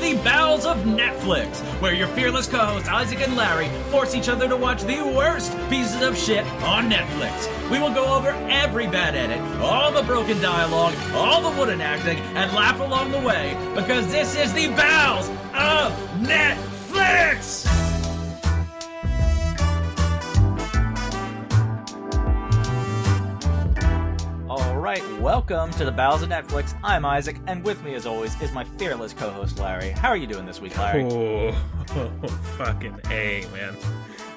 the Bowels of Netflix, where your fearless co-hosts Isaac and Larry force each other to watch the worst pieces of shit on Netflix. We will go over every bad edit, all the broken dialogue, all the wooden acting, and laugh along the way, because this is the Bowels of Netflix! Alright, welcome to the Bowels of Netflix. I'm Isaac, and with me as always is my fearless co-host Larry. How are you doing this week, Larry? Oh, fucking A, man.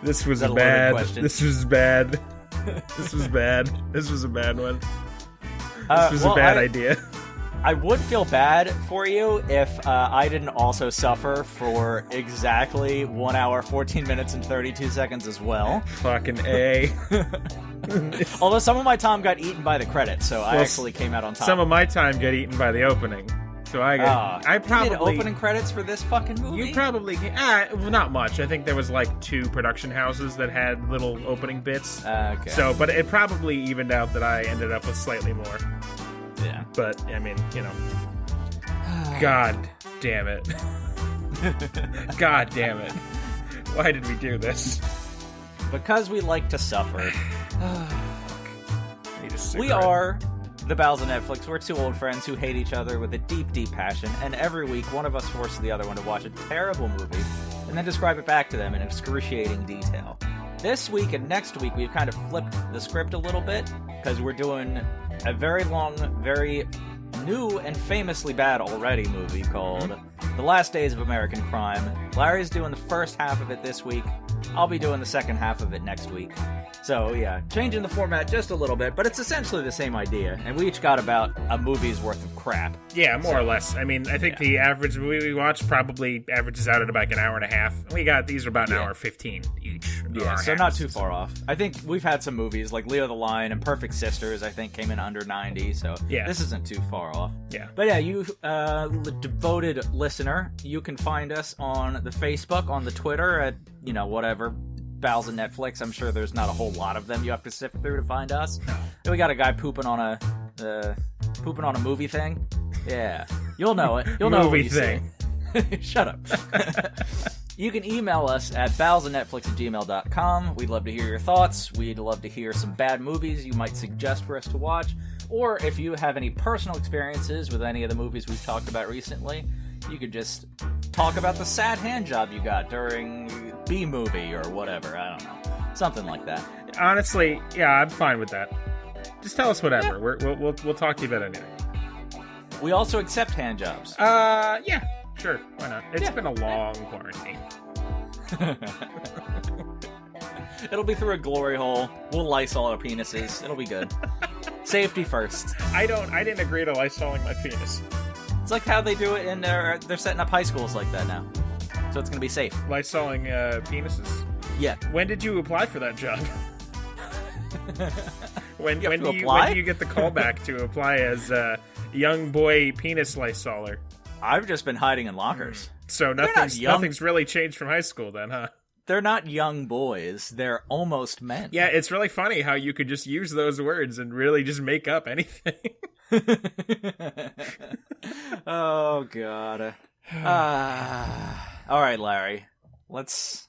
This was bad. This was bad. This was bad. This was a bad one. This was a bad idea. I would feel bad for you if I didn't also suffer for exactly 1 hour, 14 minutes, and 32 seconds as well. Fucking A. Although some of my time got eaten by the credits, so I actually came out on top. Some of my time got eaten by the opening. So I probably... You did opening credits for this fucking movie? You probably... well, not much. I think there was like 2 production houses that had little opening bits. Okay. So, but it probably evened out that I ended up with slightly more. Yeah. But, I mean, you know. God damn it. God damn it. Why did we do this? Because we like to suffer. We are the Bowels of Netflix. We're 2 old friends who hate each other with a deep, deep passion, and every week one of us forces the other one to watch a terrible movie and then describe it back to them in excruciating detail. This week and next week we've kind of flipped the script a little bit because we're doing a very long, very new and famously bad already movie called The Last Days of American Crime. Larry's doing the first half of it this week. I'll be doing the second half of it next week. So, yeah, changing the format just a little bit, but it's essentially the same idea, and we each got about a movie's worth of crap. Yeah, more or less. I mean, I think the average movie we watch probably averages out at about an hour and a half. These are about an hour 15 each. Yeah, so not too far off. I think we've had some movies like Leo the Lion and Perfect Sisters, I think, came in under 90, so this isn't too far off. Yeah. But yeah, you, devoted listener, you can find us on the Facebook, on the Twitter, at, whatever, Bowels of Netflix. I'm sure there's not a whole lot of them you have to sift through to find us. No. We got a guy pooping on a movie thing. Yeah, you'll know it. You'll know movie thing. Shut up. You can email us at bowelsofnetflix@gmail.com. We'd love to hear your thoughts. We'd love to hear some bad movies you might suggest for us to watch. Or if you have any personal experiences with any of the movies we've talked about recently, you could just talk about the sad hand job you got during B-movie or whatever. I don't know. Something like that. Honestly, yeah, I'm fine with that. Just tell us whatever. Yeah. We'll talk to you about anything. We also accept hand jobs. Yeah. Sure, why not? It's been a long quarantine. It'll be through a glory hole. We'll Lysol our penises. It'll be good. Safety first. I didn't agree to Lysoling my penis. It's like how they do it in they're setting up high schools like that now. So it's gonna be safe. Lysoling penises? Yeah. When did you apply for that job? When do you get the callback to apply as a young boy penis Lysoler? I've just been hiding in lockers. So nothing's really changed from high school then, huh? They're not young boys. They're almost men. Yeah, it's really funny how you could just use those words and really just make up anything. Oh, God. All right, Larry. Let's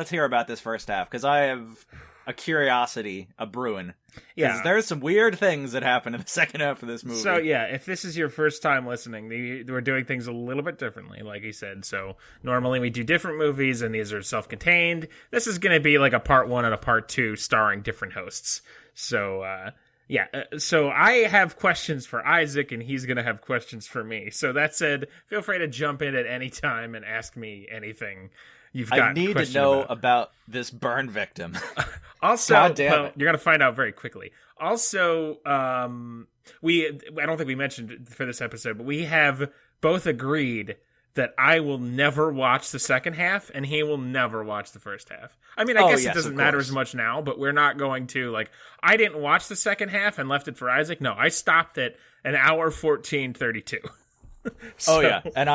hear about this first half, because I have a curiosity brewing. Yeah, there's some weird things that happen in the second half of this movie. So yeah, if this is your first time listening, we're doing things a little bit differently, like he said. So normally we do different movies, and these are self-contained. This is going to be like a part 1 and a part 2 starring different hosts. So so I have questions for Isaac, and he's going to have questions for me. So that said, feel free to jump in at any time and ask me anything you've got. I need to know about this burn victim. Also, you're going to find out very quickly. Also, I don't think we mentioned for this episode, but we have both agreed that I will never watch the second half, and he will never watch the first half. I mean, I guess it doesn't matter as much now, but we're not going to, I didn't watch the second half and left it for Isaac. No, I stopped at an hour 14:32. Oh, yeah. And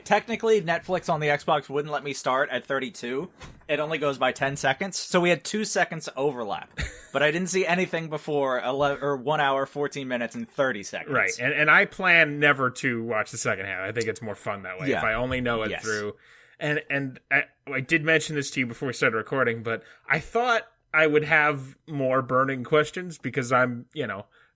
technically Netflix on the Xbox wouldn't let me start at 32, it only goes by 10 seconds. So we had 2 seconds overlap. But I didn't see anything before 1 hour, 14 minutes, and 30 seconds. Right. And I plan never to watch the second half. I think it's more fun that way if I only know it through. And I did mention this to you before we started recording, but I thought I would have more burning questions because I'm,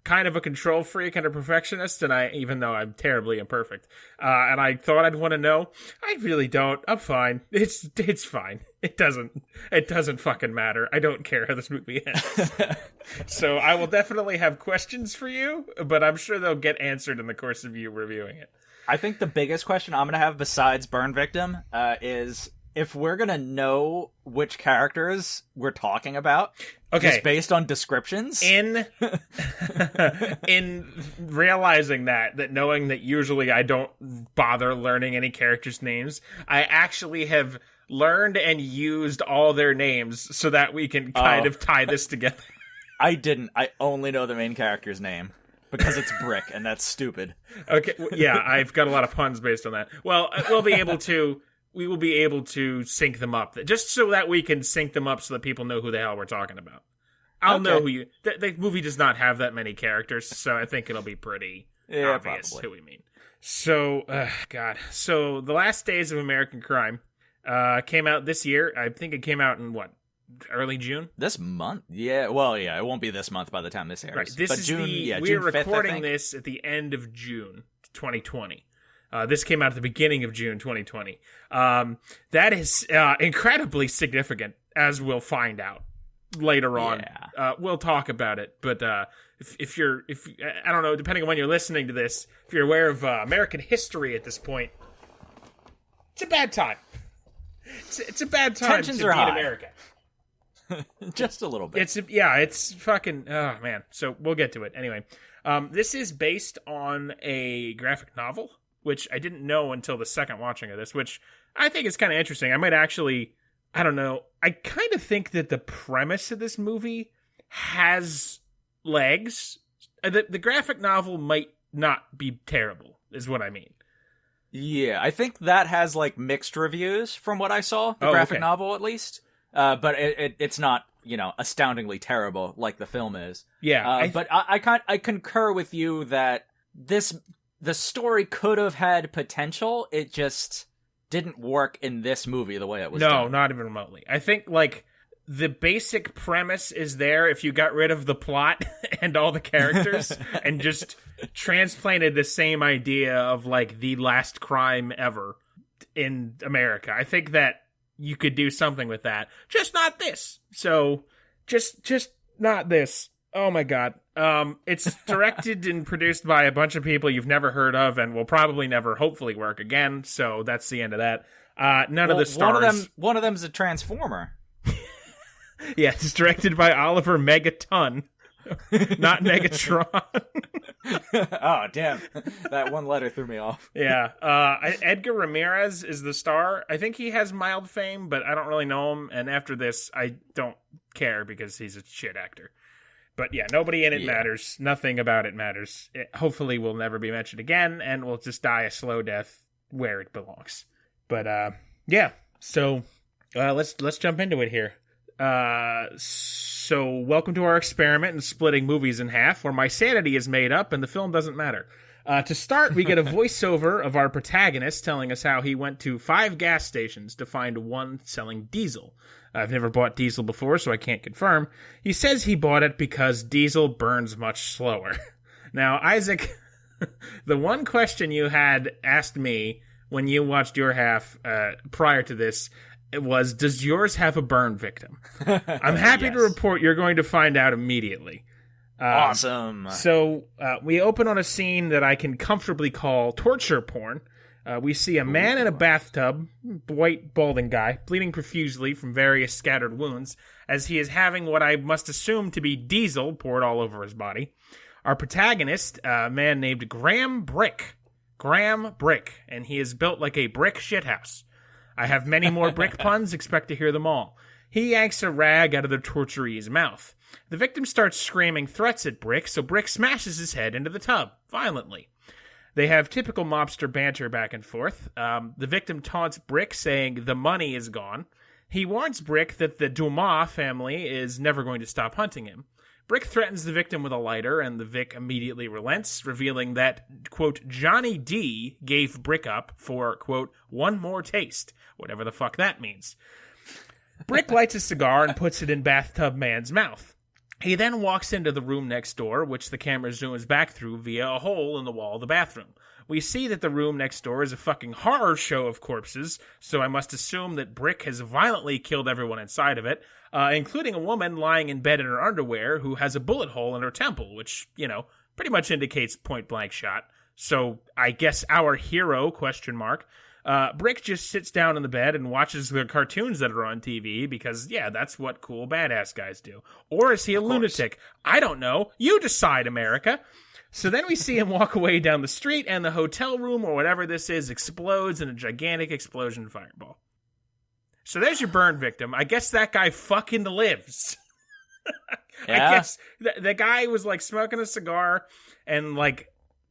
kind of a control freak and a perfectionist, and even though I'm terribly imperfect, and I thought I'd want to know. I really don't. I'm fine. It's fine. It doesn't fucking matter. I don't care how this movie ends. So I will definitely have questions for you, but I'm sure they'll get answered in the course of you reviewing it. I think the biggest question I'm going to have besides Burn Victim is if we're going to know which characters we're talking about, just based on descriptions. In realizing that knowing that usually I don't bother learning any characters' names, I actually have learned and used all their names so that we can kind of tie this together. I didn't. I only know the main character's name. Because it's Brick, and that's stupid. Okay, yeah, I've got a lot of puns based on that. Well, we will be able to sync them up, just so that we can sync them up so that people know who the hell we're talking about. I'll know who you... The movie does not have that many characters, so I think it'll be pretty obvious who we mean. So, So, The Last Days of American Crime came out this year. I think it came out in, early June? This month? Yeah, well, yeah, it won't be this month by the time this airs. Right, we're June 5th, recording this at the end of June 2020. This came out at the beginning of June 2020. That is incredibly significant, as we'll find out later on. Yeah. We'll talk about it, but if I don't know, depending on when you're listening to this, if you're aware of American history at this point, it's a bad time. It's a bad time Tensions to are be high. in America. Just a little bit. It's fucking... Oh, man. So we'll get to it. Anyway, this is based on a graphic novel, which I didn't know until the second watching of this, which I think is kind of interesting. I might actually... I don't know. I kind of think that the premise of this movie has legs. The graphic novel might not be terrible, is what I mean. Yeah, I think that has, mixed reviews from what I saw. The graphic novel, at least. But it's not, astoundingly terrible like the film is. Yeah. But I concur with you that the story could have had potential. It just didn't work in this movie the way it was done. No, not even remotely. I think, the basic premise is there if you got rid of the plot and all the characters and just transplanted the same idea of, the last crime ever in America. I think that you could do something with that. Just not this. So, just not this. Oh my god. It's directed and produced by a bunch of people you've never heard of and will probably never hopefully work again. So that's the end of that. None of the stars. One of them's a Transformer. Yeah, it's directed by Oliver Megaton. Not Megatron. Oh, damn. That one letter threw me off. Yeah. Edgar Ramirez is the star. I think he has mild fame, but I don't really know him. And after this, I don't care because he's a shit actor. But yeah, nobody in it matters. Nothing about it matters. It hopefully will never be mentioned again, and will just die a slow death where it belongs. But yeah. So let's jump into it here. So welcome to our experiment in splitting movies in half, where my sanity is made up and the film doesn't matter. To start, we get a voiceover of our protagonist telling us how he went to 5 gas stations to find one selling diesel. I've never bought diesel before, so I can't confirm. He says he bought it because diesel burns much slower. Now, Isaac, the one question you had asked me when you watched your half prior to this was, does yours have a burn victim? I'm happy to report you're going to find out immediately. Awesome. So we open on a scene that I can comfortably call torture porn. We see a man in a bathtub, white balding guy, bleeding profusely from various scattered wounds, as he is having what I must assume to be diesel poured all over his body. Our protagonist, a man named Graham Brick, and he is built like a brick shithouse. I have many more brick puns, expect to hear them all. He yanks a rag out of the torturee's mouth. The victim starts screaming threats at Brick, so Brick smashes his head into the tub, violently. They have typical mobster banter back and forth. The victim taunts Brick, saying the money is gone. He warns Brick that the Dumas family is never going to stop hunting him. Brick threatens the victim with a lighter, and the Vic immediately relents, revealing that, quote, Johnny D gave Brick up for, quote, one more taste, whatever the fuck that means. Brick lights a cigar and puts it in Bathtub Man's mouth. He then walks into the room next door, which the camera zooms back through via a hole in the wall of the bathroom. We see that the room next door is a fucking horror show of corpses, so I must assume that Brick has violently killed everyone inside of it, including a woman lying in bed in her underwear who has a bullet hole in her temple, which, pretty much indicates point-blank shot. So I guess our hero, Brick just sits down in the bed and watches the cartoons that are on TV because, that's what cool badass guys do. Or is he a lunatic? I don't know. You decide, America. So then we see him walk away down the street, and the hotel room, or whatever this is, explodes in a gigantic explosion fireball. So there's your burn victim. I guess that guy fucking lives. Yeah. I guess the guy was, smoking a cigar, and,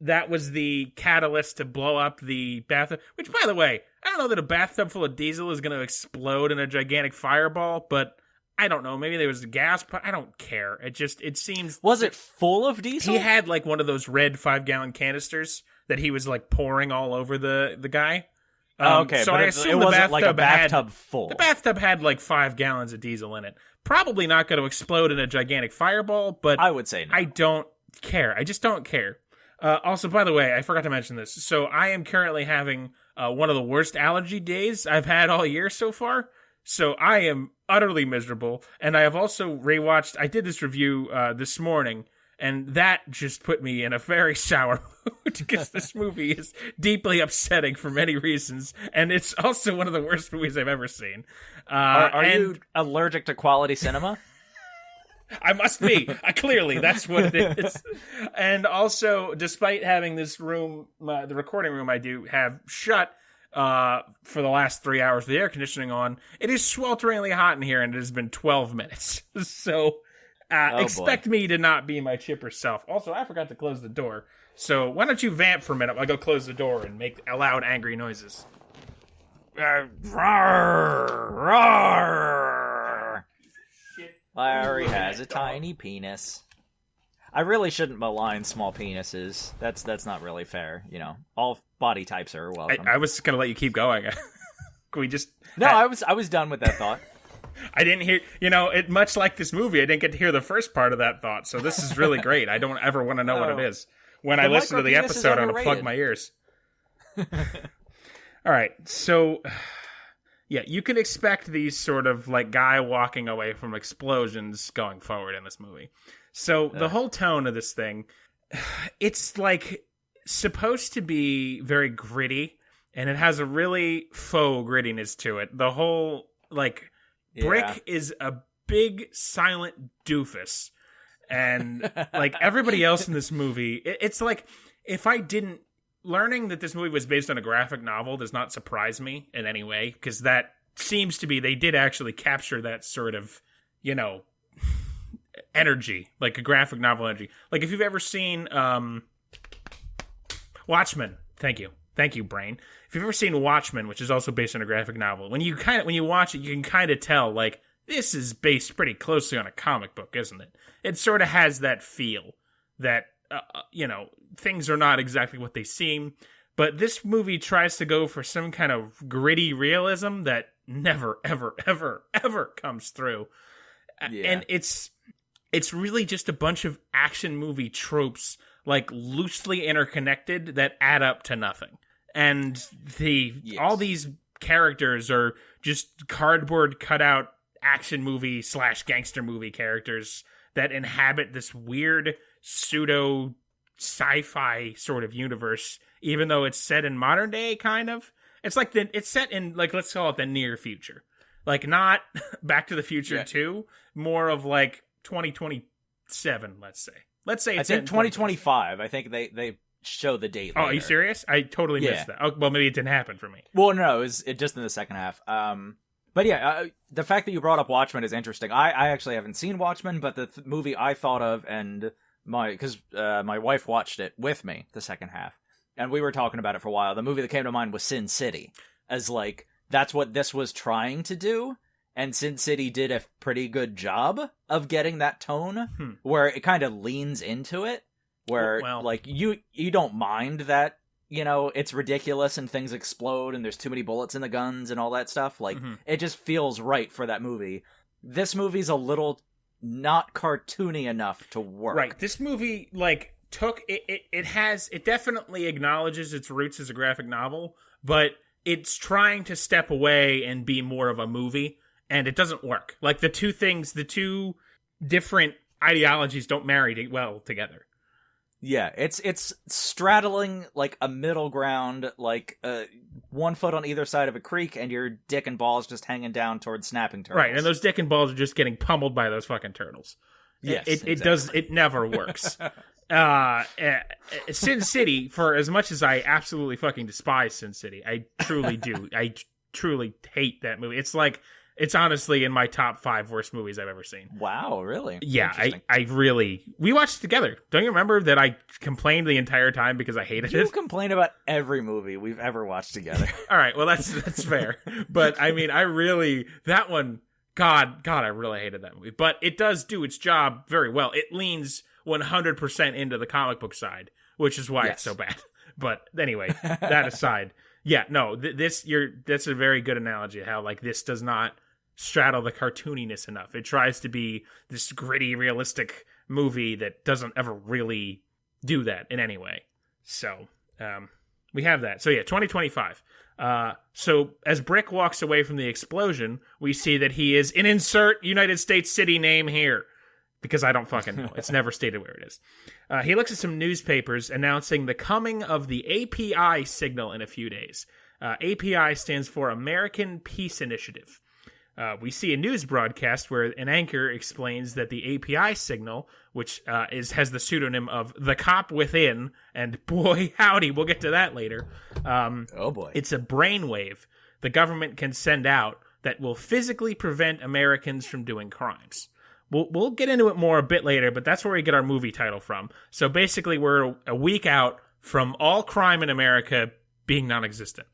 that was the catalyst to blow up the bathtub. Which, by the way, I don't know that a bathtub full of diesel is going to explode in a gigantic fireball, but I don't know. Maybe there was gas, but I don't care. It seems... Was it full of diesel? He had, one of those red 5-gallon canisters that he was, pouring all over the guy. Okay, so but I it assume wasn't like a bathtub full. The bathtub had, 5 gallons of diesel in it. Probably not going to explode in a gigantic fireball, but... I would say no. I don't care. I just don't care. Also, by the way, I forgot to mention this. So I am currently having one of the worst allergy days I've had all year so far. So I am utterly miserable. And I have also rewatched, I did this review this morning, and that just put me in a very sour mood because this movie is deeply upsetting for many reasons. And it's also one of the worst movies I've ever seen. Are you allergic to quality cinema? I must be. Clearly, that's what it is. And also, despite having this room, the recording room I do have shut for the last 3 hours with the air conditioning on, it is swelteringly hot in here, and it has been 12 minutes. So, expect me to not be my chipper self. Also, I forgot to close the door. So, why don't you vamp for a minute while I go close the door and make loud, angry noises. Larry has a tiny penis. I really shouldn't malign small penises. That's not really fair. All body types are welcome. I was going to let you keep going. Can we just... No, I was done with that thought. I didn't hear... much like this movie, I didn't get to hear the first part of that thought, so this is really great. I don't ever want to know what it is. When I listen to the episode, I'm going to plug my ears. All right, so... Yeah, you can expect these sort of guy walking away from explosions going forward in this movie. So the whole tone of this thing, it's supposed to be very gritty, and it has a really faux grittiness to it. The whole Brick is a big silent doofus, and everybody else in this movie, it's if I didn't. Learning that this movie was based on a graphic novel does not surprise me in any way, because that seems to be, they did actually capture that sort of, energy, a graphic novel energy. If you've ever seen Watchmen, thank you, brain. If you've ever seen Watchmen, which is also based on a graphic novel, when you watch it, you can kind of tell, this is based pretty closely on a comic book, isn't it? It sort of has that feel that, things are not exactly what they seem, but this movie tries to go for some kind of gritty realism that never, ever, ever, ever comes through. Yeah. And it's really just a bunch of action movie tropes, loosely interconnected that add up to nothing. And all these characters are just cardboard cutout action movie / gangster movie characters that inhabit this weird pseudo sci-fi sort of universe, even though it's set in modern day, kind of. It's it's set in let's call it the near future, not Back to the Future 2, more of 2027. Let's say it's I think 2025. I think they show the date. Oh, are you serious? I totally missed that. Oh, well, maybe it didn't happen for me. Well, no, it just in the second half. But yeah, the fact that you brought up Watchmen is interesting. I actually haven't seen Watchmen, but the movie I thought of, and my wife watched it with me, the second half, and we were talking about it for a while. The movie that came to mind was Sin City, as that's what this was trying to do, And Sin City did a pretty good job of getting that tone where it kind of leans into it, where like you don't mind that, you know, it's ridiculous and things explode and there's too many bullets in the guns and all that stuff. Like it just feels right for that movie. This movie's a little not cartoony enough to work. Right. This movie like took it definitely acknowledges its roots as a graphic novel, but it's trying to step away and be more of a movie. And it doesn't work. Like the two different ideologies don't marry well together. Yeah, it's straddling like a middle ground, like 1 foot on either side of a creek, and your dick and balls just hanging down towards snapping turtles. Right, and those dick and balls are just getting pummeled by those fucking turtles. Yes, it never works. Sin City, for as much as I absolutely fucking despise Sin City, I truly do. I truly hate that movie. It's honestly in my top 5 worst movies I've ever seen. Wow, really? Yeah, I really... We watched it together. Don't you remember that I complained the entire time because I hated it? You complain about every movie we've ever watched together. All right, well, that's fair. But, I mean, I really... That one... God, I really hated that movie. But it does do its job very well. It leans 100% into the comic book side, which is why it's so bad. But anyway, that aside... Yeah, no, that's a very good analogy of how, like, this does not straddle the cartooniness enough. It tries to be this gritty, realistic movie that doesn't ever really do that in any way. So, we have that. So, yeah, 2025. So, as Brick walks away from the explosion, we see that he is an insert United States city name here. Because I don't fucking know. It's never stated where it is. He looks at some newspapers announcing the coming of the API signal in a few days. API stands for American Peace Initiative. We see a news broadcast where an anchor explains that the API signal, which has the pseudonym of The Cop Within, and boy howdy, we'll get to that later. Oh boy. It's a brainwave the government can send out that will physically prevent Americans from doing crimes. We'll get into it more a bit later, but that's where we get our movie title from. So basically, we're a week out from all crime in America being non-existent.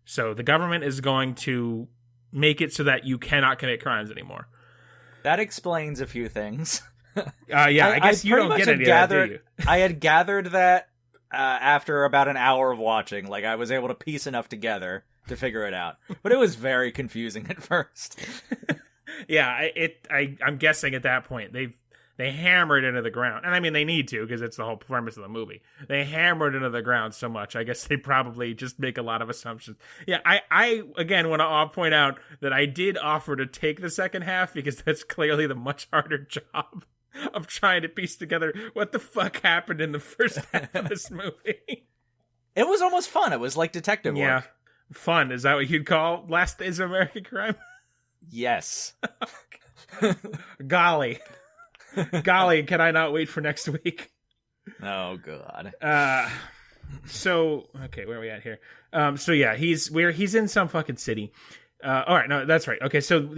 So the government is going to make it so that you cannot commit crimes anymore. That explains a few things. I guess you don't get any of that, do you? I had gathered that after about an hour of watching. Like, I was able to piece enough together to figure it out. But it was very confusing at first. Yeah, I'm guessing at that point they hammered into the ground, and I mean they need to because it's the whole premise of the movie. They hammered into the ground so much, I guess they probably just make a lot of assumptions. Yeah, I again want to point out that I did offer to take the second half because that's clearly the much harder job of trying to piece together what the fuck happened in the first half of this movie. It was almost fun. It was like detective work. Yeah, fun. Is that what you'd call Last Days of American Crime? Yes. Golly, can I not wait for next week? Oh god. So okay, where are we at here? So yeah, he's in some fucking city. All right, no, that's right. Okay, so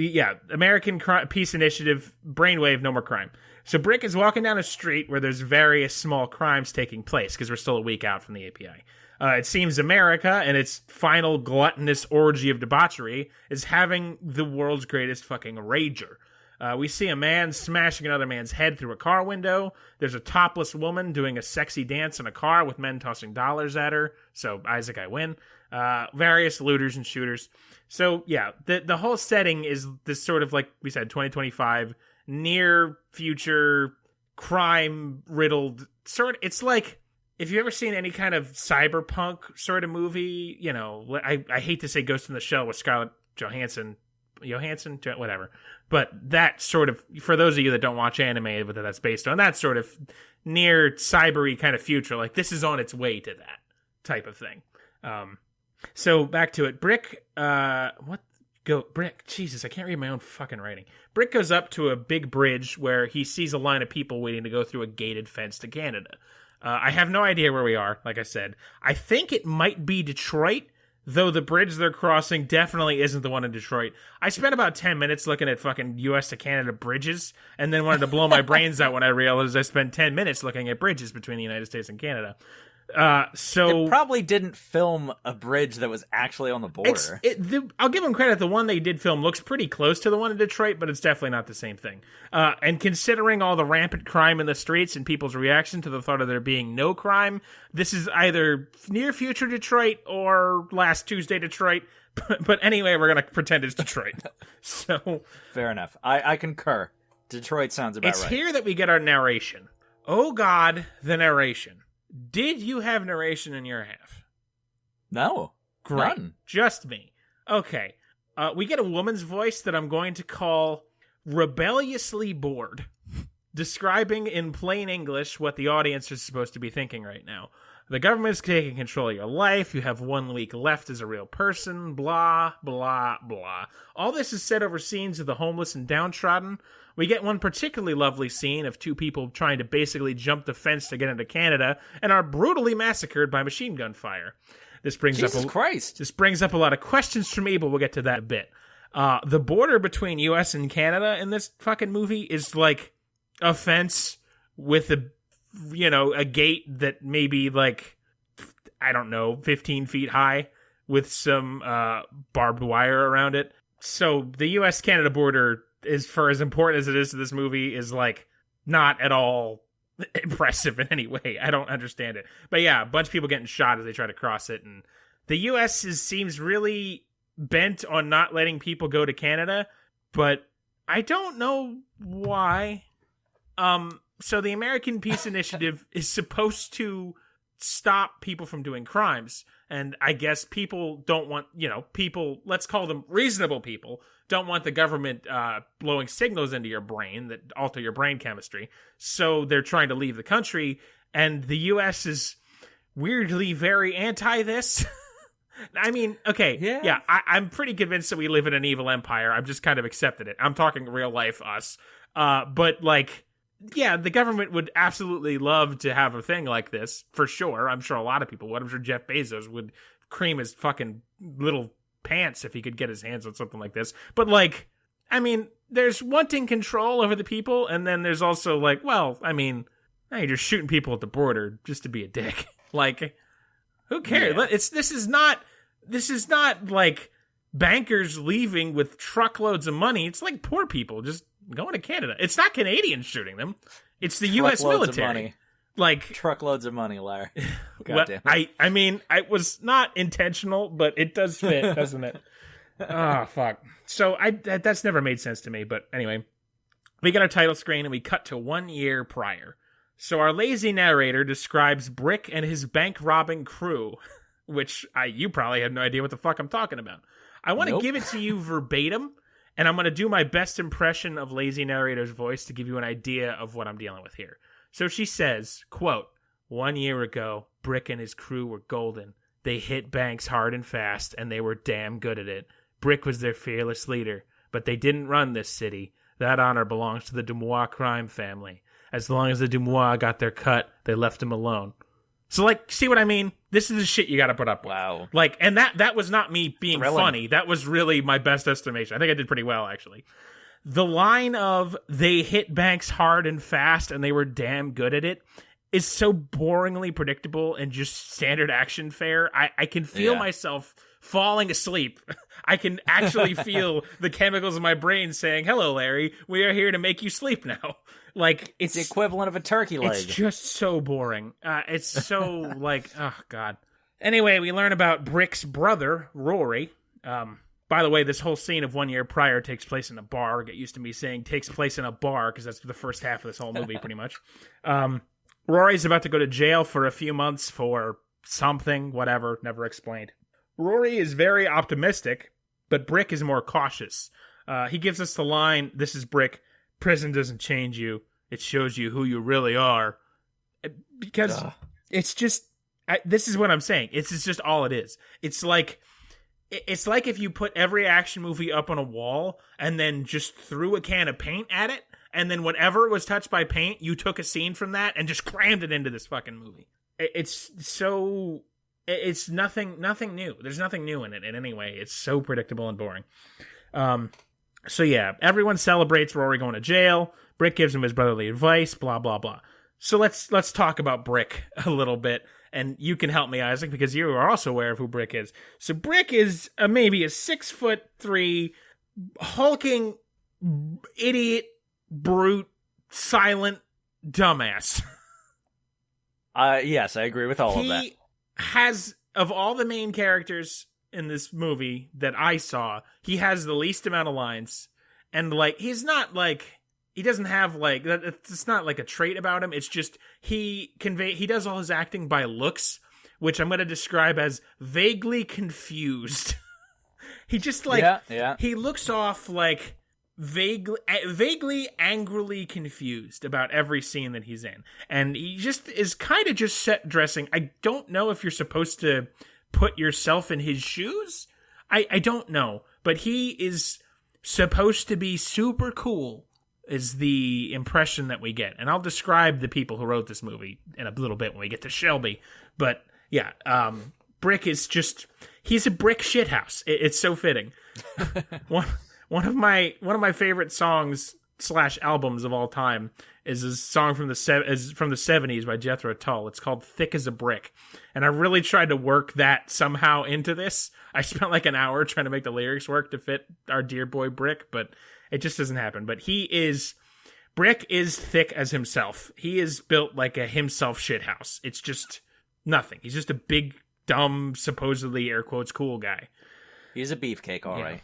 American Peace Initiative, brainwave, no more crime. So Brick is walking down a street where there's various small crimes taking place because we're still a week out from the API. It seems America, and its final gluttonous orgy of debauchery, is having the world's greatest fucking rager. We see a man smashing another man's head through a car window. There's a topless woman doing a sexy dance in a car with men tossing dollars at her. So, Isaac, I win. Various looters and shooters. So, yeah, the whole setting is this sort of, like we said, 2025, near future, crime-riddled sort. It's like... If you've ever seen any kind of cyberpunk sort of movie, you know, I hate to say Ghost in the Shell with Scarlett Johansson, whatever. But that sort of, for those of you that don't watch anime, but that's based on that sort of near cybery kind of future, like this is on its way to that type of thing. So back to it. Brick, Brick, Jesus, I can't read my own fucking writing. Brick goes up to a big bridge where he sees a line of people waiting to go through a gated fence to Canada. I have no idea where we are, like I said. I think it might be Detroit, though the bridge they're crossing definitely isn't the one in Detroit. I spent about 10 minutes looking at fucking U.S. to Canada bridges, and then wanted to blow my brains out when I realized I spent 10 minutes looking at bridges between the United States and Canada. So they probably didn't film a bridge that was actually on the border. I'll give them credit. The one they did film looks pretty close to the one in Detroit, but it's definitely not the same thing. And considering all the rampant crime in the streets and people's reaction to the thought of there being no crime, this is either near future Detroit or last Tuesday Detroit. But anyway, we're going to pretend it's Detroit. So fair enough. I concur. Detroit sounds about right. It's here that we get our narration. Oh God, the narration. Did you have narration in your half? No. Great. None. Just me. Okay. We get a woman's voice that I'm going to call rebelliously bored, describing in plain English what the audience is supposed to be thinking right now. The government is taking control of your life. You have 1 week left as a real person. Blah, blah, blah. All this is said over scenes of the homeless and downtrodden. We get one particularly lovely scene of 2 people trying to basically jump the fence to get into Canada and are brutally massacred by machine gun fire. This brings Jesus Christ. This brings up a lot of questions for me, but we'll get to that in a bit. The border between U.S. and Canada in this fucking movie is like a fence with a gate that may be like, I don't know, 15 feet high with some barbed wire around it. So the U.S.-Canada border is, for as important as it is to this movie, is like not at all impressive in any way. I don't understand it. But yeah, a bunch of people getting shot as they try to cross it. And the U.S. seems really bent on not letting people go to Canada, but I don't know why. So the American Peace Initiative is supposed to stop people from doing crimes. And I guess people don't want, people, let's call them reasonable people, don't want the government blowing signals into your brain that alter your brain chemistry. So they're trying to leave the country. And the U.S. is weirdly very anti this. I mean, okay, yeah, I'm pretty convinced that we live in an evil empire. I've just kind of accepted it. I'm talking real life us. But like, yeah, the government would absolutely love to have a thing like this, for sure. I'm sure a lot of people would. I'm sure Jeff Bezos would cream his fucking little pants if he could get his hands on something like this. But like, I mean, there's wanting control over the people, and then there's also like, well, I mean, now you're just shooting people at the border just to be a dick. Like, who cares? Yeah. This is not like bankers leaving with truckloads of money. It's like poor people just going to Canada. It's not Canadians shooting them. It's the U.S. military. Of money. Like truckloads of money, Larry. Well, I mean, it was not intentional, but it does fit, doesn't it? Oh, fuck. So that's never made sense to me. But anyway, we get our title screen and we cut to 1 year prior. So our lazy narrator describes Brick and his bank robbing crew, which you probably have no idea what the fuck I'm talking about. I want to give it to you verbatim, and I'm going to do my best impression of lazy narrator's voice to give you an idea of what I'm dealing with here. So she says, quote, 1 year ago, Brick and his crew were golden. They hit banks hard and fast, and they were damn good at it. Brick was their fearless leader, but they didn't run this city. That honor belongs to the Dumois crime family. As long as the Dumois got their cut, they left him alone. So, like, see what I mean? This is the shit you gotta put up with. Wow. Like, and that was not me being funny. That was really my best estimation. I think I did pretty well, actually. The line of, they hit banks hard and fast and they were damn good at it, is so boringly predictable and just standard action fare. I can feel myself falling asleep. I can actually feel the chemicals in my brain saying, hello, Larry, we are here to make you sleep now. Like, it's the equivalent of a turkey leg. It's just so boring. It's so like, oh God. Anyway, we learn about Brick's brother, Rory. By the way, this whole scene of 1 year prior takes place in a bar. Get used to me saying takes place in a bar because that's the first half of this whole movie, pretty much. Rory's about to go to jail for a few months for something, whatever, never explained. Rory is very optimistic, but Brick is more cautious. He gives us the line, this is Brick, prison doesn't change you, it shows you who you really are. Because it's just, this is what I'm saying, it's just all it is. It's like if you put every action movie up on a wall and then just threw a can of paint at it, and then whatever was touched by paint, you took a scene from that and just crammed it into this fucking movie. It's nothing new. There's nothing new in it in any way. It's so predictable and boring. So yeah, everyone celebrates Rory going to jail. Brick gives him his brotherly advice, blah, blah, blah. So let's talk about Brick a little bit and you can help me, Isaac, because you are also aware of who Brick is. So Brick is maybe a 6'3" hulking idiot, brute, silent dumbass. Yes, I agree with all of that. He has, of all the main characters in this movie that I saw, he has the least amount of lines. And, like, he's not, like, he doesn't have, like, it's not, like, a trait about him. It's just, he does all his acting by looks, which I'm going to describe as vaguely confused. He just, like, he looks off, like, vaguely angrily confused about every scene that he's in, and he just is kind of just set dressing. I don't know if you're supposed to put yourself in his shoes. I don't know, but he is supposed to be super cool is the impression that we get, and I'll describe the people who wrote this movie in a little bit when we get to Shelby. But yeah, Brick is just, he's a brick shithouse. It's so fitting. One of my favorite songs / albums of all time is a song from the 70s by Jethro Tull. It's called "Thick as a Brick," and I really tried to work that somehow into this. I spent like an hour trying to make the lyrics work to fit our dear boy Brick, but it just doesn't happen. But Brick is thick as himself. He is built like a himself shithouse. It's just nothing. He's just a big, dumb, supposedly air quotes cool guy. He's a beefcake, all right.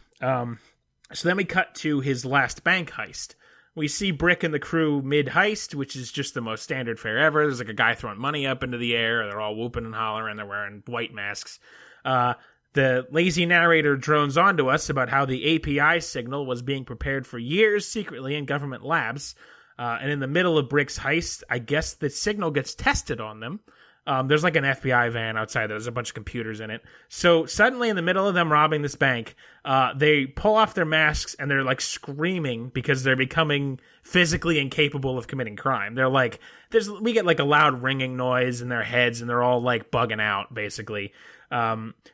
So then we cut to his last bank heist. We see Brick and the crew mid-heist, which is just the most standard fare ever. There's like a guy throwing money up into the air. They're all whooping and hollering. They're wearing white masks. The lazy narrator drones onto us about how the API signal was being prepared for years secretly in government labs. And in the middle of Brick's heist, I guess the signal gets tested on them. There's like an FBI van outside. There's a bunch of computers in it. So suddenly in the middle of them robbing this bank, they pull off their masks and they're like screaming because they're becoming physically incapable of committing crime. They're like, we get like a loud ringing noise in their heads and they're all like bugging out basically.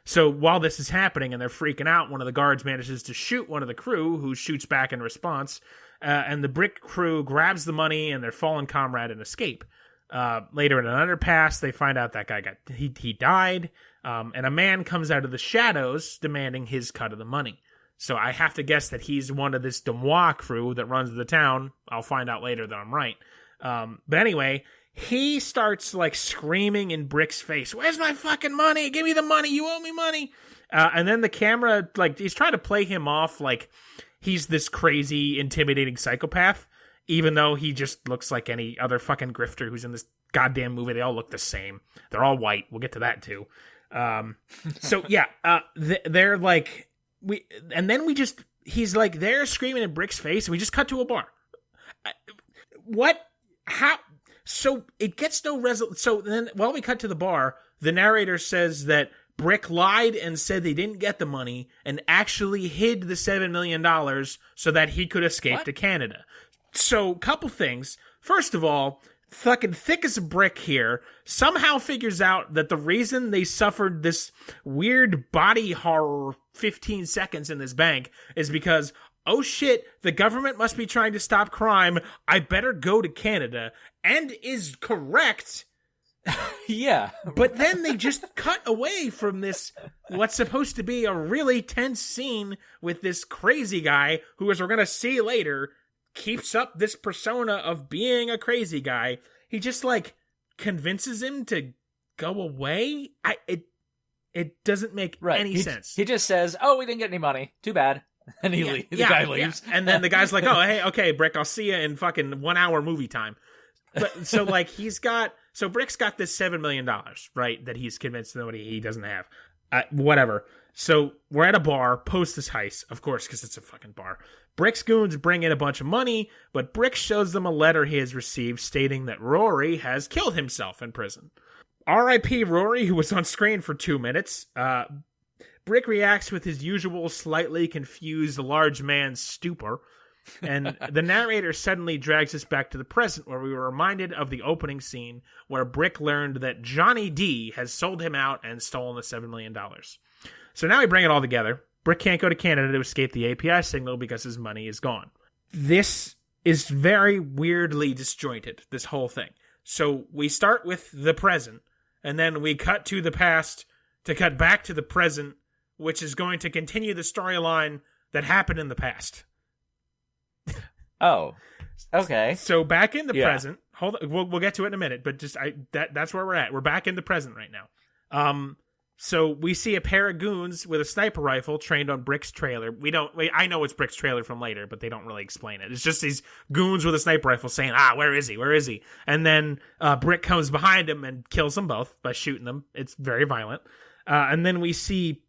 So while this is happening and they're freaking out, one of the guards manages to shoot one of the crew who shoots back in response. And the Brick crew grabs the money and their fallen comrade and escape. Later in an underpass, they find out that guy he died, and a man comes out of the shadows demanding his cut of the money. So I have to guess that he's one of this Demois crew that runs the town. I'll find out later that I'm right. But anyway, he starts like screaming in Brick's face, "Where's my fucking money? Give me the money! You owe me money!" And then the camera, like, he's trying to play him off like he's this crazy, intimidating psychopath. Even though he just looks like any other fucking grifter who's in this goddamn movie. They all look the same. They're all white. We'll get to that too. So yeah, they're like, he's like there screaming in Brick's face and we just cut to a bar. What? How? So it gets no resolution. So then while we cut to the bar, the narrator says that Brick lied and said they didn't get the money and actually hid the $7 million so that he could escape to Canada. So, couple things. First of all, fucking Thick as a Brick here somehow figures out that the reason they suffered this weird body horror 15 seconds in this bank is because, oh shit, the government must be trying to stop crime. I better go to Canada. And is correct. Yeah. But then they just cut away from this, what's supposed to be a really tense scene with this crazy guy who, as we're going to see later, keeps up this persona of being a crazy guy. He just like convinces him to go away. It doesn't make any sense. He just says, "Oh, we didn't get any money. Too bad." And the guy leaves. Yeah. And then the guy's like, "Oh, hey, okay, Brick, I'll see you in fucking 1 hour movie time." But so like Brick's got this $7 million, right? That he's convinced nobody he doesn't have. Whatever. So we're at a bar post this heist, of course, because it's a fucking bar. Brick's goons bring in a bunch of money, but Brick shows them a letter he has received stating that Rory has killed himself in prison. R.I.P. Rory, who was on screen for 2 minutes. Brick reacts with his usual slightly confused large man's stupor, and the narrator suddenly drags us back to the present, where we were reminded of the opening scene where Brick learned that Johnny D has sold him out and stolen the $7 million. So now we bring it all together. Brick can't go to Canada to escape the API signal because his money is gone. This is very weirdly disjointed, this whole thing. So we start with the present, and then we cut to the past to cut back to the present, which is going to continue the storyline that happened in the past. Oh, okay. So back in the present. Hold on, we'll get to it in a minute, but that's where we're at. We're back in the present right now. So we see a pair of goons with a sniper rifle trained on Brick's trailer. I know it's Brick's trailer from later, but they don't really explain it. It's just these goons with a sniper rifle saying, where is he? Where is he? And then Brick comes behind him and kills them both by shooting them. It's very violent. And then we see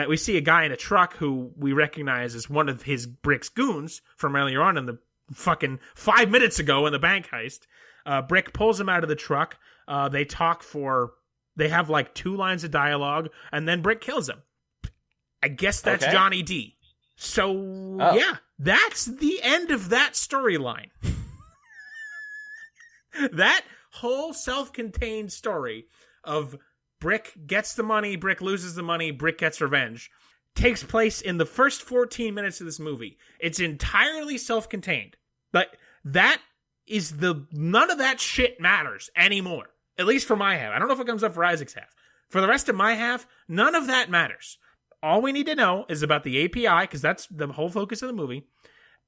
we see a guy in a truck who we recognize as one of Brick's goons from earlier on in the fucking 5 minutes ago in the bank heist. Brick pulls him out of the truck. They have like 2 lines of dialogue, and then Brick kills him. I guess that's Johnny D. So, yeah, that's the end of that storyline. That whole self-contained story of Brick gets the money, Brick loses the money, Brick gets revenge, takes place in the first 14 minutes of this movie. It's entirely self-contained. But none of that shit matters anymore. At least for my half. I don't know if it comes up for Isaac's half. For the rest of my half, none of that matters. All we need to know is about the API, because that's the whole focus of the movie,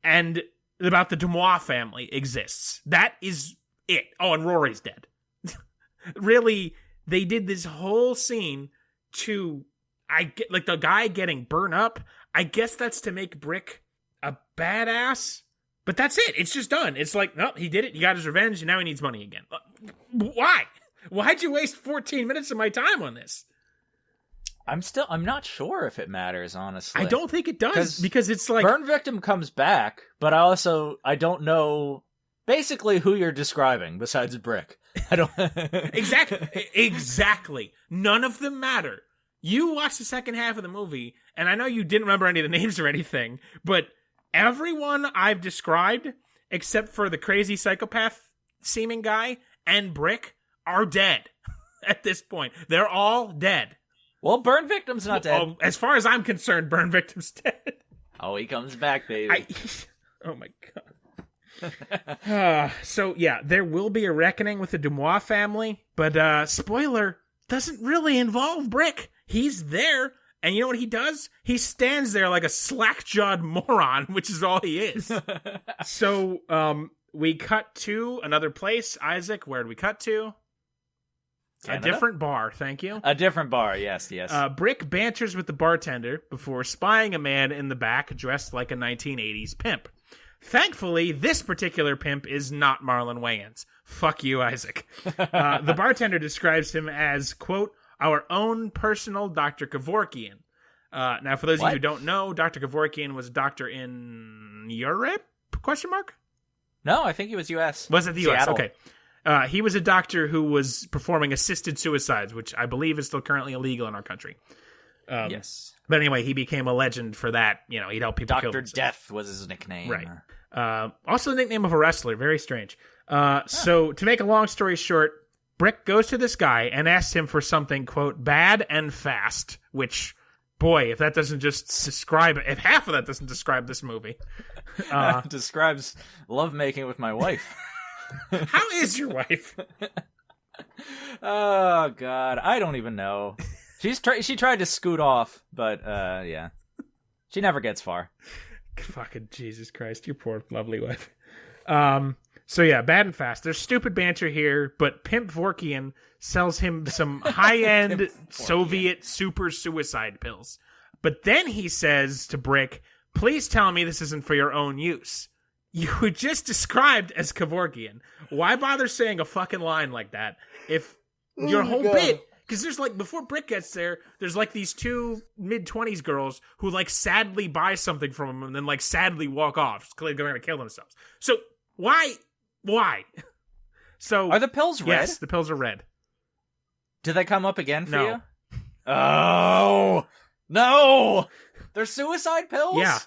and about the Demois family exists. That is it. Oh, and Rory's dead. Really, they did this whole scene to, the guy getting burned up. I guess that's to make Brick a badass. But that's it. It's just done. It's like, no, he did it. He got his revenge, and now he needs money again. Why? Why'd you waste 14 minutes of my time on this? I'm not sure if it matters, honestly. I don't think it does, because it's like... Burn Victim comes back, but I don't know basically who you're describing besides Brick. I don't... Exactly. None of them matter. You watched the second half of the movie, and I know you didn't remember any of the names or anything, but everyone I've described, except for the crazy psychopath-seeming guy and Brick, are dead at this point. They're all dead. Well, Burn Victim's not dead. Oh, as far as I'm concerned, Burn Victim's dead. Oh, he comes back, baby. Oh, my God. So, yeah, there will be a reckoning with the Demois family, but, spoiler, doesn't really involve Brick. He's there, and you know what he does? He stands there like a slack-jawed moron, which is all he is. So, we cut to another place. Isaac, where did we cut to? Canada? A different bar, thank you. A different bar, yes. Brick banters with the bartender before spying a man in the back dressed like a 1980s pimp. Thankfully, this particular pimp is not Marlon Wayans. Fuck you, Isaac. The bartender describes him as, quote, our own personal Dr. Kevorkian. Now, for those of you who don't know, Dr. Kevorkian was a doctor in Europe? Question mark? No, I think he was U.S. Was it the U.S.? Seattle. Okay. He was a doctor who was performing assisted suicides, which I believe is still currently illegal in our country. Yes. But anyway, he became a legend for that. You know, he'd help people kill themselves. Dr. Death was his nickname. Right. Also the nickname of a wrestler. Very strange. So to make a long story short, Brick goes to this guy and asks him for something, quote, bad and fast, which... Boy, if that doesn't just describe it, if half of that doesn't describe this movie. Describes lovemaking with my wife. How is your wife? Oh, God. I don't even know. She tried to scoot off, but, yeah. She never gets far. Fucking Jesus Christ, your poor lovely wife. So yeah, bad and fast. There's stupid banter here, but Pimp Vorkian sells him some high-end Soviet super suicide pills. But then he says to Brick, please tell me this isn't for your own use. You were just described as Kevorkian. Why bother saying a fucking line like that if your whole bit... Because there's like, before Brick gets there, there's like these 2 mid-20s girls who like sadly buy something from him and then like sadly walk off. They're going to kill themselves. So why? So are the pills red? Yes, the pills are red. Do they come up again for No. you? Oh, no. They're suicide pills? Yeah.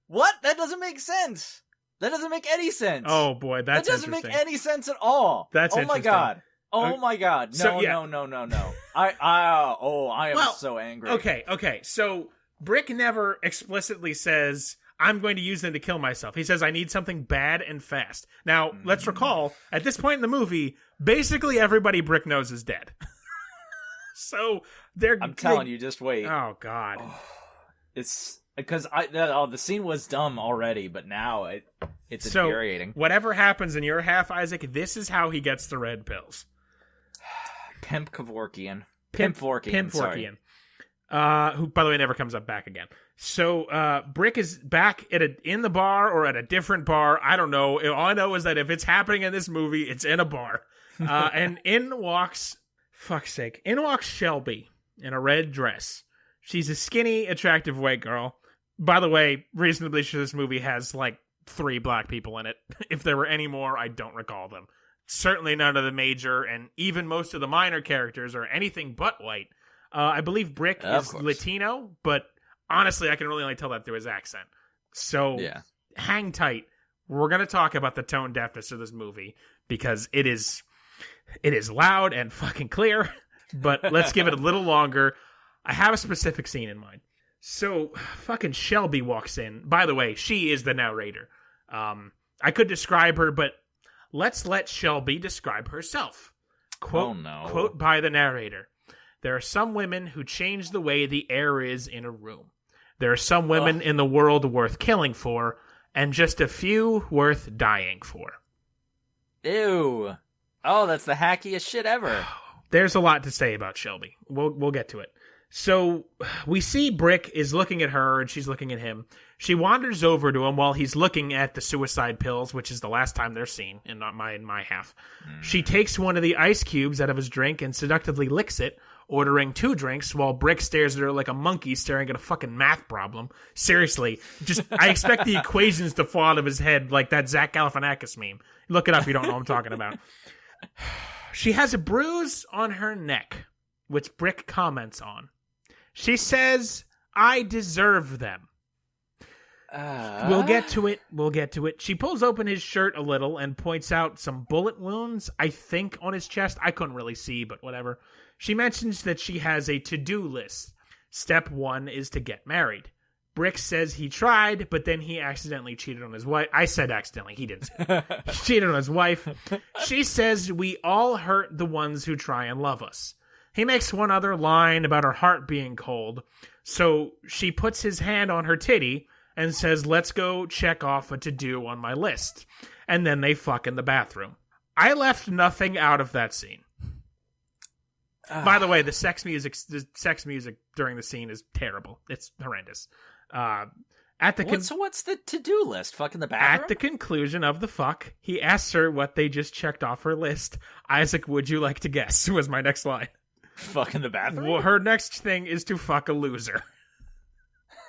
What? That doesn't make sense. That doesn't make any sense. Oh boy, that's That doesn't interesting. make any sense at all. That's Oh my God. Oh my God. No, So, yeah. no. I am so angry. Okay. So Brick never explicitly says, I'm going to use them to kill myself. He says, I need something bad and fast. Now, let's recall, at this point in the movie, basically everybody Brick knows is dead. So I'm telling you, just wait. Oh God. It's because the scene was dumb already, but now it's infuriating. Whatever happens in your half, Isaac, this is how he gets the red pills. Pimp Kevorkian. Sorry. Who, by the way, never comes up back again. So Brick is back in the bar or at a different bar. I don't know. All I know is that if it's happening in this movie, it's in a bar. And in walks Shelby in a red dress. She's a skinny, attractive white girl. By the way, reasonably sure this movie has like 3 black people in it. If there were any more, I don't recall them. Certainly none of the major, and even most of the minor characters are anything but white. I believe Brick is Latino, but honestly, I can really only tell that through his accent. So hang tight. We're going to talk about the tone deafness of this movie because it is loud and fucking clear, but let's give it a little longer. I have a specific scene in mind. So fucking Shelby walks in. By the way, she is the narrator. I could describe her, but let's let Shelby describe herself. Quote by the narrator. There are some women who change the way the air is in a room. There are some women in the world worth killing for, and just a few worth dying for. Ew. Oh, that's the hackiest shit ever. There's a lot to say about Shelby. We'll get to it. So we see Brick is looking at her and she's looking at him. She wanders over to him while he's looking at the suicide pills, which is the last time they're seen in my half. She takes one of the ice cubes out of his drink and seductively licks it, ordering 2 drinks while Brick stares at her like a monkey staring at a fucking math problem. Seriously, I expect the equations to fall out of his head like that Zach Galifianakis meme. Look it up if you don't know what I'm talking about. She has a bruise on her neck, which Brick comments on. She says, "I deserve them." We'll get to it. She pulls open his shirt a little and points out some bullet wounds, I think, on his chest. I couldn't really see, but whatever. She mentions that she has a to-do list. Step 1 is to get married. Brick says he tried, but then he accidentally cheated on his wife. I said accidentally. He didn't say he cheated on his wife. She says we all hurt the ones who try and love us. He makes one other line about her heart being cold. So she puts his hand on her titty and says, let's go check off a to-do on my list. And then they fuck in the bathroom. I left nothing out of that scene. By the way, the sex music during the scene is terrible. It's horrendous. So what's the to-do list? Fuck in the bathroom? At the conclusion of the fuck, he asks her what they just checked off her list. Isaac, would you like to guess? Was my next line. Fuck in the bathroom? Well, her next thing is to fuck a loser.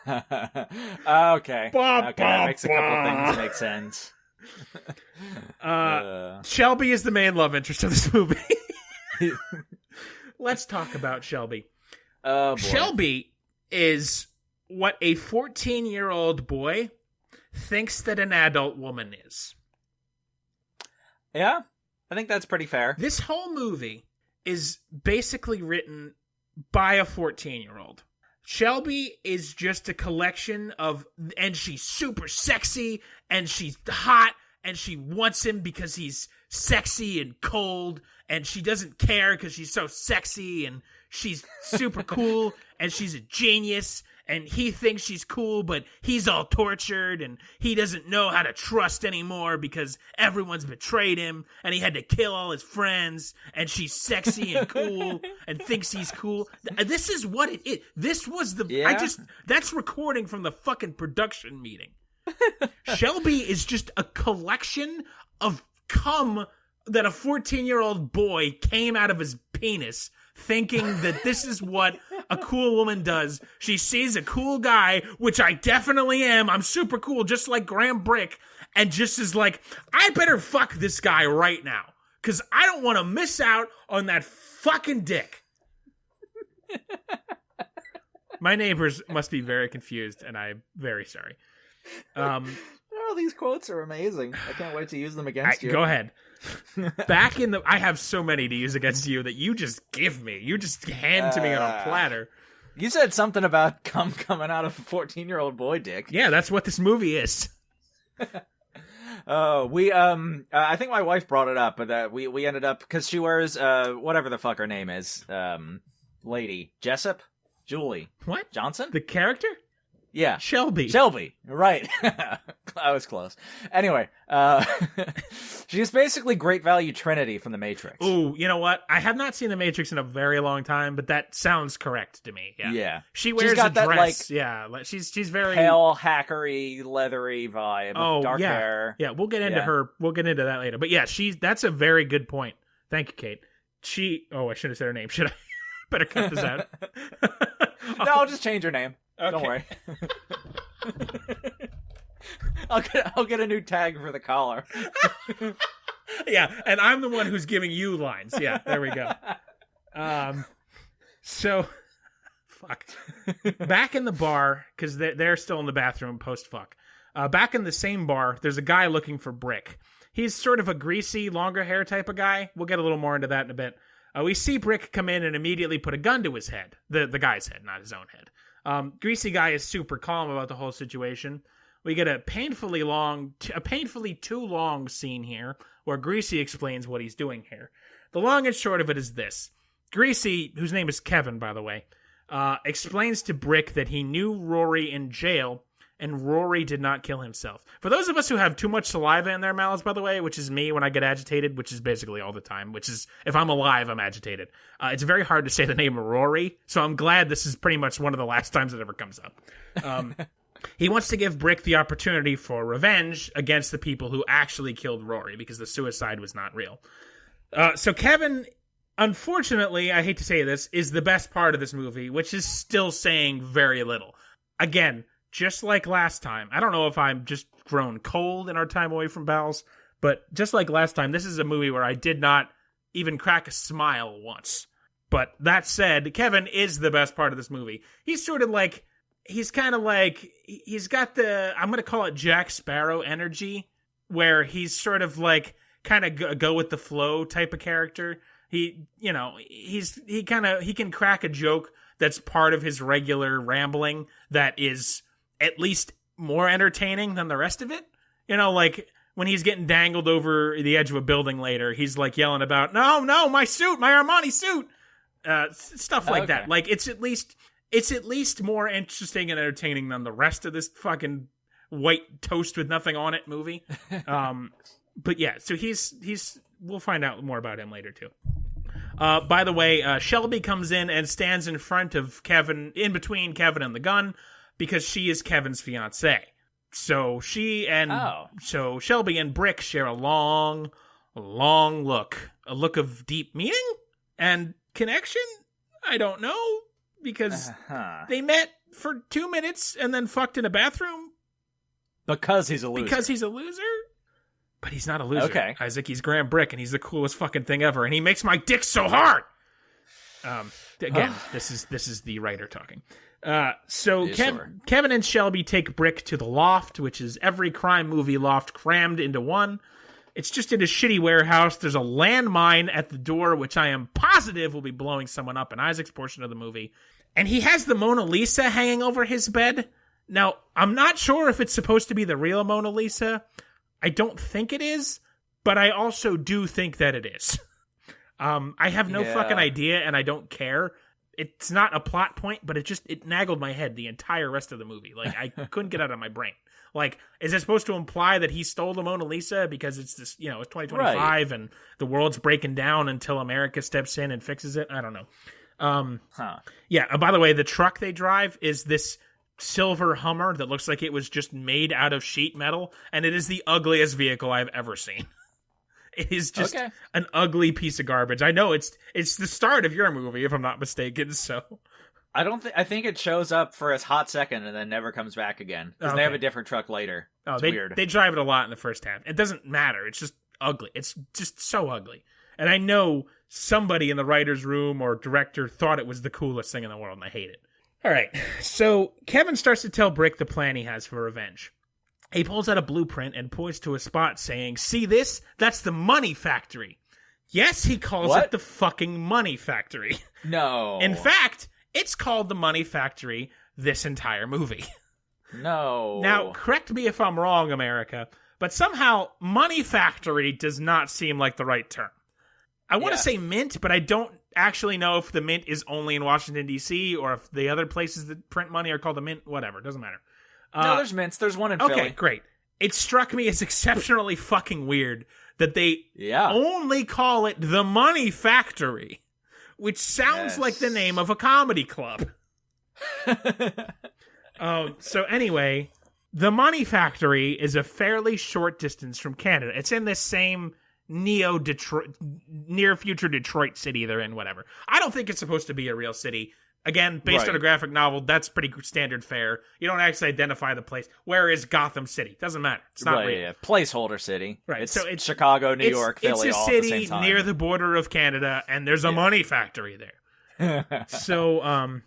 Okay. That makes a couple things make sense. Shelby is the main love interest of this movie. Let's talk about Shelby. Oh, boy. Shelby is what a 14-year-old boy thinks that an adult woman is. Yeah, I think that's pretty fair. This whole movie is basically written by a 14-year-old. Shelby is just a collection of, and she's super sexy, and she's hot, and she wants him because he's sexy and cold, and she doesn't care because she's so sexy, and she's super cool, and she's a genius, and he thinks she's cool, but he's all tortured, and he doesn't know how to trust anymore because everyone's betrayed him, and he had to kill all his friends, and she's sexy and cool, and thinks he's cool. This is what it is. This was the... Yeah. That's recording from the fucking production meeting. Shelby is just a collection of cum that a 14-year-old boy came out of his penis thinking that this is what a cool woman does. She sees a cool guy, which I definitely am. I'm super cool, just like Graham Brick, and just is like, I better fuck this guy right now, because I don't want to miss out on that fucking dick. My neighbors must be very confused, and I'm very sorry. These quotes are amazing. I can't wait to use them against you. Go ahead. I have so many to use against you that you just give me. You just hand to me on a platter. You said something about cum coming out of a 14-year-old boy dick. Yeah, that's what this movie is. I think my wife brought it up, but we ended up, because she wears whatever the fuck her name is, lady. Jessup? Julie. What? Johnson? The character? Yeah. Shelby. Right. I was close. Anyway, she's basically Great Value Trinity from The Matrix. Ooh, you know what? I have not seen The Matrix in a very long time, but that sounds correct to me. Yeah. She wears a dress. She's very pale, hackery, leathery vibe. Dark hair. Yeah, we'll get into her. We'll get into that later. But yeah, that's a very good point. Thank you, Kate. I should have said her name. Should I? Better cut this out. No, I'll just change her name. Okay. Don't worry. I'll get a new tag for the collar. Yeah, and I'm the one who's giving you lines. Yeah, there we go. So, fuck. Back in the bar, because they're still in the bathroom post-fuck. Back in the same bar, there's a guy looking for Brick. He's sort of a greasy, longer hair type of guy. We'll get a little more into that in a bit. We see Brick come in and immediately put a gun to his head. The guy's head, not his own head. Greasy guy is super calm about the whole situation. We get a painfully too long scene here where Greasy explains what he's doing here. The long and short of it is this. Greasy, whose name is Kevin, by the way, explains to Brick that he knew Rory in jail and Rory did not kill himself. For those of us who have too much saliva in their mouths, by the way, which is me when I get agitated, which is basically all the time, which is, if I'm alive, I'm agitated. It's very hard to say the name of Rory, so I'm glad this is pretty much one of the last times it ever comes up. He wants to give Brick the opportunity for revenge against the people who actually killed Rory, because the suicide was not real. So Kevin, unfortunately, I hate to say this, is the best part of this movie, which is still saying very little. Again, just like last time, I don't know if I'm just grown cold in our time away from Bowles, but just like last time, this is a movie where I did not even crack a smile once. But that said, Kevin is the best part of this movie. He's sort of like, he's kind of like, he's got the, I'm going to call it Jack Sparrow energy, where he's sort of like, kind of go with the flow type of character. He can crack a joke that's part of his regular rambling that is at least more entertaining than the rest of it. You know, like when he's getting dangled over the edge of a building later, he's like yelling about, no, my suit, my Armani suit, stuff like that. Like it's at least more interesting and entertaining than the rest of this fucking white toast with nothing on it movie. But yeah, so we'll find out more about him later too. By the way, Shelby comes in and stands in front of Kevin, in between Kevin and the gun, because she is Kevin's fiancée. So so Shelby and Brick share a long look. A look of deep meaning and connection? I don't know, because they met for 2 minutes and then fucked in a bathroom. Because he's a loser? But he's not a loser. Okay. Isaac, he's Graham Brick, and he's the coolest fucking thing ever, and he makes my dick so hard! Again, this is the writer talking. Kevin and Shelby take Brick to the loft, which is every crime movie loft crammed into one. It's just in a shitty warehouse. There's a landmine at the door, which I am positive will be blowing someone up in Isaac's portion of the movie. And he has the Mona Lisa hanging over his bed. Now, I'm not sure if it's supposed to be the real Mona Lisa. I don't think it is, but I also do think that it is. I have no fucking idea, and I don't care. It's not a plot point, but it naggled my head the entire rest of the movie. Like, I couldn't get it out of my brain. Like, is it supposed to imply that he stole the Mona Lisa because it's this, it's 2025 and the world's breaking down until America steps in and fixes it? I don't know. Yeah, by the way, the truck they drive is this silver Hummer that looks like it was just made out of sheet metal, and it is the ugliest vehicle I've ever seen. It is just an ugly piece of garbage. I know it's the start of your movie, if I'm not mistaken. So I think it shows up for a hot second and then never comes back again because they have a different truck later. It's weird. They drive it a lot in the first half. It doesn't matter. It's just ugly. It's just so ugly. And I know somebody in the writer's room or director thought it was the coolest thing in the world, and I hate it. All right. So Kevin starts to tell Brick the plan he has for revenge. He pulls out a blueprint and points to a spot saying, "See this? That's the money factory." Yes, he calls it the fucking money factory. No. In fact, it's called the money factory this entire movie. No. Now, correct me if I'm wrong, America, but somehow money factory does not seem like the right term. I want to say mint, but I don't actually know if the Mint is only in Washington, D.C., or if the other places that print money are called the Mint. Whatever, doesn't matter. No, there's mints. There's one in Philly. Okay, great. It struck me as exceptionally fucking weird that they only call it the Money Factory, which sounds like the name of a comedy club. So anyway, the Money Factory is a fairly short distance from Canada. It's in this same near future Detroit city they're in, whatever. I don't think it's supposed to be a real city. Again, based on a graphic novel, that's pretty standard fare. You don't actually identify the place. Where is Gotham City? Doesn't matter. It's not real. Yeah. Placeholder city. Right. It's Chicago, New York, Philly, all at the same time. It's a city near the border of Canada, and there's a money factory there. So,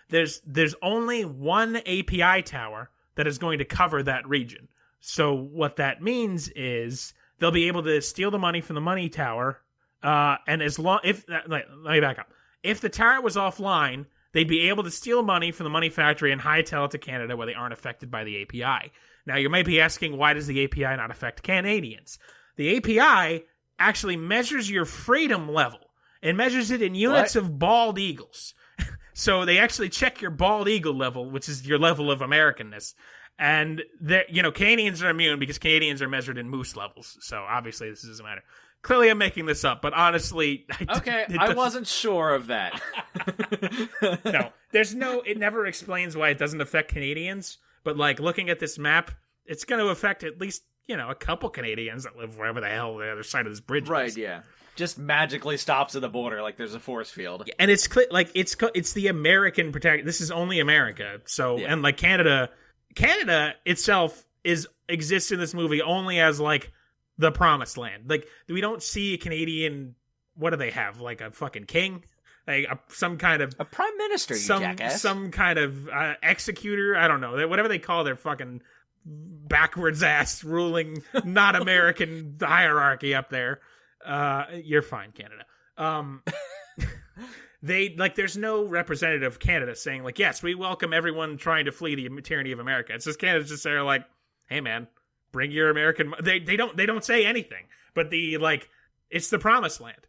there's only one API tower that is going to cover that region. So what that means is they'll be able to steal the money from the money tower, and let me back up. If the tower was offline, they'd be able to steal money from the money factory and hightail it to Canada where they aren't affected by the API. Now, you might be asking, why does the API not affect Canadians? The API actually measures your freedom level. It measures it in units of bald eagles. So they actually check your bald eagle level, which is your level of Americanness. And Canadians are immune because Canadians are measured in moose levels. So obviously this doesn't matter. Clearly I'm making this up, but honestly... I wasn't sure of that. No, it never explains why it doesn't affect Canadians, but looking at this map, it's going to affect at least, a couple Canadians that live wherever the hell the other side of this bridge is. Right, yeah. Just magically stops at the border like there's a force field. And it's it's the American protection. This is only America. So, and Canada itself exists in this movie only as the promised land. We don't see a Canadian. What do they have? A fucking king? Some kind of a prime minister, jackass. Some kind of executor. I don't know. Whatever they call their fucking backwards ass ruling, not American hierarchy up there. You're fine, Canada. There's no representative of Canada saying yes, we welcome everyone trying to flee the tyranny of America. It's just Canada's just there hey man, bring your American. They don't say anything, but it's the promised land.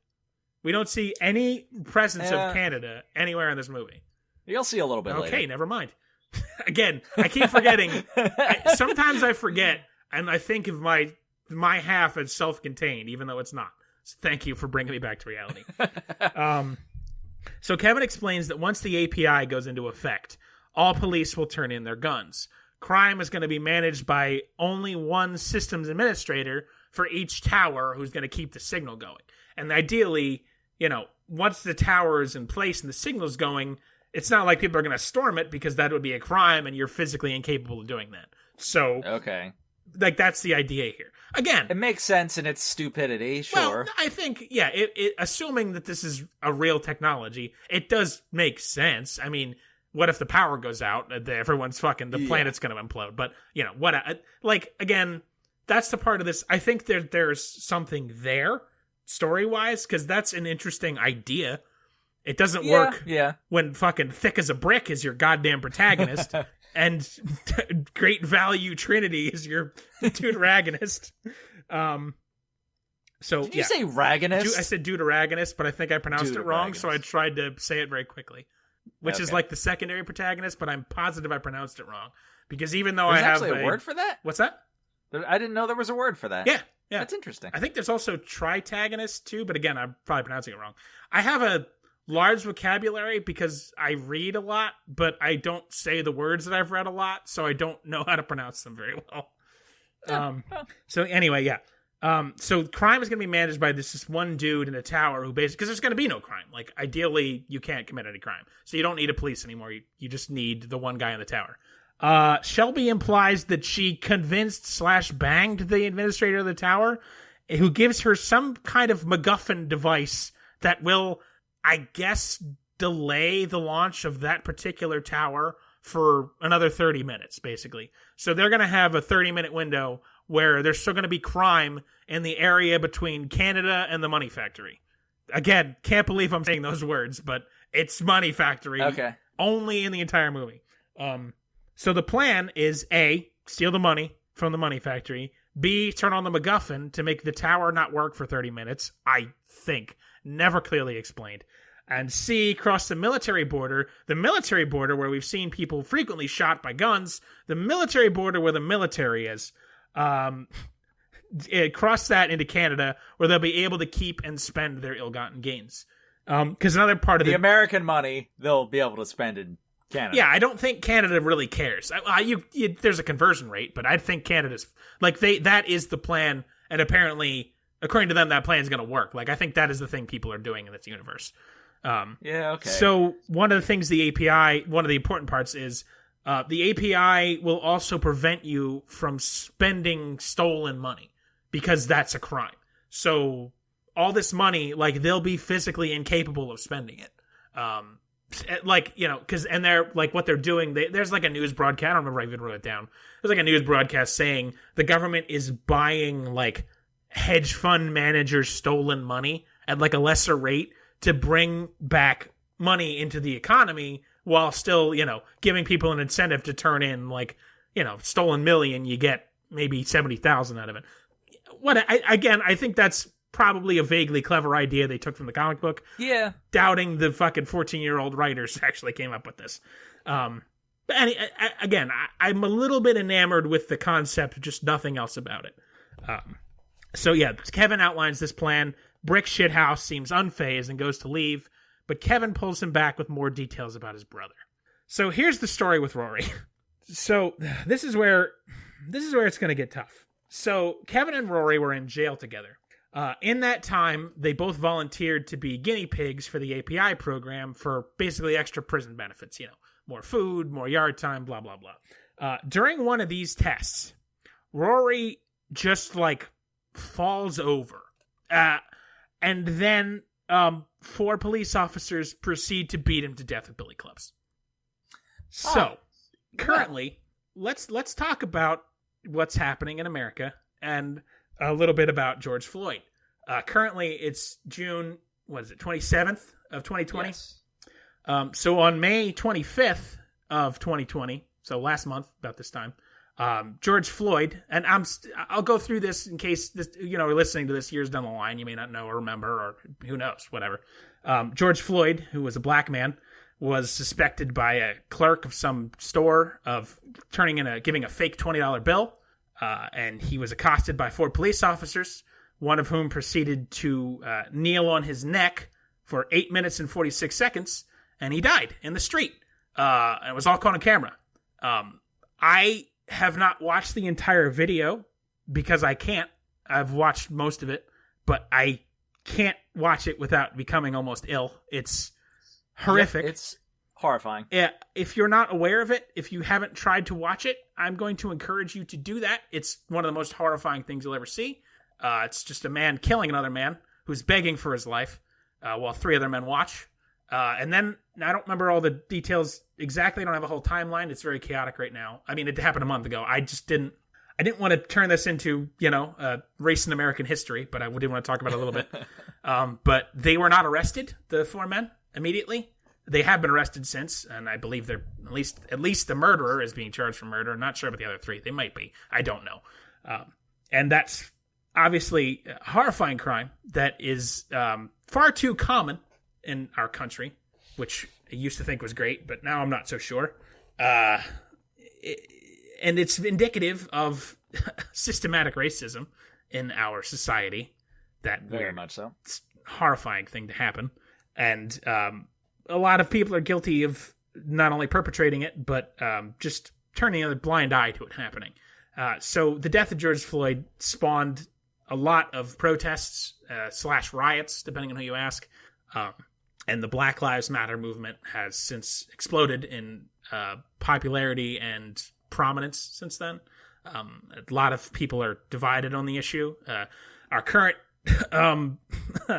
We don't see any presence of Canada anywhere in this movie. You'll see a little bit later. Okay, never mind. Again, I keep forgetting. Sometimes I forget, and I think of my half as self-contained, even though it's not. So thank you for bringing me back to reality. So Kevin explains that once the API goes into effect, all police will turn in their guns. Crime is going to be managed by only one systems administrator for each tower who's going to keep the signal going. And ideally, once the tower is in place and the signal's going, it's not like people are going to storm it because that would be a crime and you're physically incapable of doing that. So, okay. That's the idea here. Again, it makes sense in its stupidity, sure. Well, I think, assuming that this is a real technology, it does make sense. I mean, what if the power goes out? Everyone's the planet's going to implode. But, again, that's the part of this. I think there's something there, story-wise, because that's an interesting idea. It doesn't work when fucking thick as a brick is your goddamn protagonist. And Great Value Trinity is your deuteragonist. Did you say ragonist? I said deuteragonist, but I think I pronounced it wrong, so I tried to say it very quickly. Which is the secondary protagonist, but I'm positive I pronounced it wrong. Because even though There's actually a word for that? What's that? I didn't know there was a word for that. Yeah. That's interesting. I think there's also tritagonist, too, but again, I'm probably pronouncing it wrong. I have a large vocabulary because I read a lot, but I don't say the words that I've read a lot, so I don't know how to pronounce them very well. So anyway, so crime is going to be managed by this one dude in a tower who basically, because there's going to be no crime. Ideally, you can't commit any crime, so you don't need a police anymore. You just need the one guy in the tower. Shelby implies that she convinced / banged the administrator of the tower, who gives her some kind of MacGuffin device that will, I guess, delay the launch of that particular tower for another 30 minutes, basically. So they're going to have a 30-minute window where there's still going to be crime in the area between Canada and the Money Factory. Again, can't believe I'm saying those words, but it's Money Factory. Okay. Only in the entire movie. So the plan is A, steal the money from the Money Factory. B, turn on the MacGuffin to make the tower not work for 30 minutes, I think. never clearly explained. And C, cross the military border where we've seen people frequently shot by guns, the military border where the military is, cross that into Canada where they'll be able to keep and spend their ill-gotten gains. Because another part of the American money they'll be able to spend in Canada. Yeah, I don't think Canada really cares. There's a conversion rate, but I think Canada's that is the plan, and apparently, according to them, that plan is going to work. Like, I think that is the thing people are doing in this universe. Yeah, okay. So one of the things the API, one of the important parts is the API will also prevent you from spending stolen money because that's a crime. So all this money, like, they'll be physically incapable of spending it. Like, you know, and they're like, what they're doing, there's like a news broadcast. I don't remember if I even wrote it down. There's like a news broadcast saying the government is buying like hedge fund managers' stolen money at like a lesser rate to bring back money into the economy while still, you know, giving people an incentive to turn in, like, you know, stolen million, you get maybe 70,000 out of it. I think that's probably a vaguely clever idea they took from the comic book. Yeah. Doubting the fucking 14-year-old writers actually came up with this. But again, I'm a little bit enamored with the concept, just nothing else about it. So yeah, Kevin outlines this plan. Brick Shithouse seems unfazed and goes to leave, but Kevin pulls him back with more details about his brother. So here's the story with Rory. So this is where it's going to get tough. So Kevin and Rory were in jail together. In that time, they both volunteered to be guinea pigs for the API program for basically extra prison benefits, you know, more food, more yard time, blah, blah, blah. During one of these tests, Rory just like falls over. And then 4 police officers proceed to beat him to death with billy clubs. So, currently, let's talk about what's happening in America and a little bit about George Floyd. Currently, it's June, 27th of 2020? Yes. So on May 25th of 2020, so last month, about this time, George Floyd, and I'll go through this in case this, you know, listening to this years down the line, you may not know or remember, or who knows, whatever. George Floyd, who was a black man, was suspected by a clerk of some store of giving a fake $20 bill, and he was accosted by 4 police officers, one of whom proceeded to kneel on his neck for 8 minutes and 46 seconds, and he died in the street. And it was all caught on camera. I have not watched the entire video because I can't. I've watched most of it, but I can't watch it without becoming almost ill. It's horrific. Yep, it's horrifying. Yeah, if you're not aware of it, if you haven't tried to watch it, I'm going to encourage you to do that. It's one of the most horrifying things you'll ever see. It's just a man killing another man who's begging for his life while 3 other men watch. And then, I don't remember all the details exactly. I don't have a whole timeline. It's very chaotic right now. I mean, it happened a month ago. I didn't want to turn this into, you know, race in American history, but I did want to talk about it a little bit. But they were not arrested, the 4 men, immediately. They have been arrested since, and I believe they're at least the murderer is being charged for murder. I'm not sure about the other 3. They might be. I don't know. And that's obviously a horrifying crime that is far too common in our country, which I used to think was great, but now I'm not so sure. And it's indicative of systematic racism in our society. That very much so. It's a horrifying thing to happen. And a lot of people are guilty of not only perpetrating it, but just turning a blind eye to it happening. So the death of George Floyd spawned a lot of protests / riots, depending on who you ask. And the Black Lives Matter movement has since exploded in popularity and prominence since then. A lot of people are divided on the issue. Our current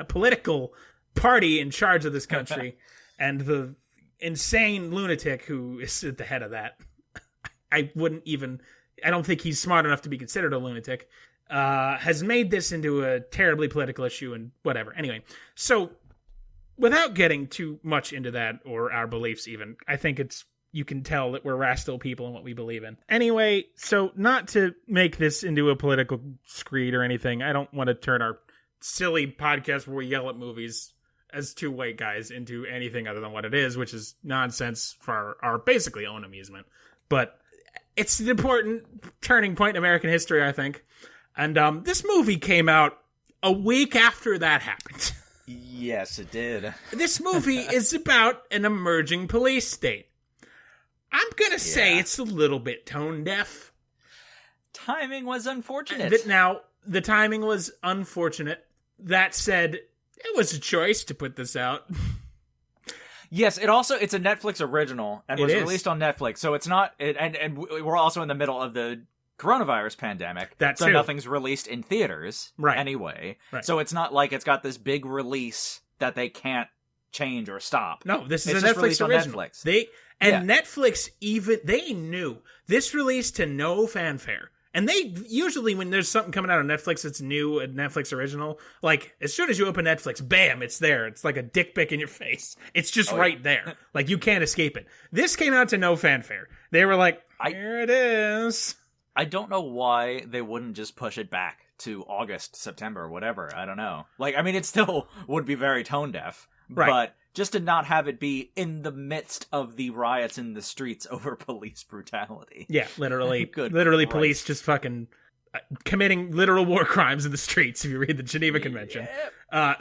political party in charge of this country and the insane lunatic who is at the head of that, I don't think he's smart enough to be considered a lunatic, has made this into a terribly political issue and whatever. Anyway, so without getting too much into that or our beliefs even, I think you can tell that we're rational people and what we believe in. Anyway, so not to make this into a political screed or anything, I don't want to turn our silly podcast where we yell at movies as two white guys into anything other than what it is, which is nonsense for our basically own amusement. But it's an important turning point in American history, I think. And this movie came out a week after that happened. Yes, it did. This movie is about an emerging police state. I'm going to say it's a little bit tone deaf. Timing was unfortunate. Now, the timing was unfortunate. That said, it was a choice to put this out. Yes, it's a Netflix original and was released on Netflix. So it's not, and we're also in the middle of the coronavirus pandemic. So nothing's released in theaters anyway. Right. So it's not like it's got this big release that they can't change or stop. No, this is a Netflix original. On Netflix. Netflix they knew this released to no fanfare. And they usually, when there's something coming out on Netflix that's new, a Netflix original, like, as soon as you open Netflix, bam, it's there. It's like a dick pic in your face. It's just right there. Like, you can't escape it. This came out to no fanfare. They were like, here it is. I don't know why they wouldn't just push it back to August, September, whatever. I don't know. Like, I mean, it still would be very tone deaf. Right. But just to not have it be in the midst of the riots in the streets over police brutality. Yeah, literally. Literally, police just fucking committing literal war crimes in the streets, if you read the Geneva Convention. Like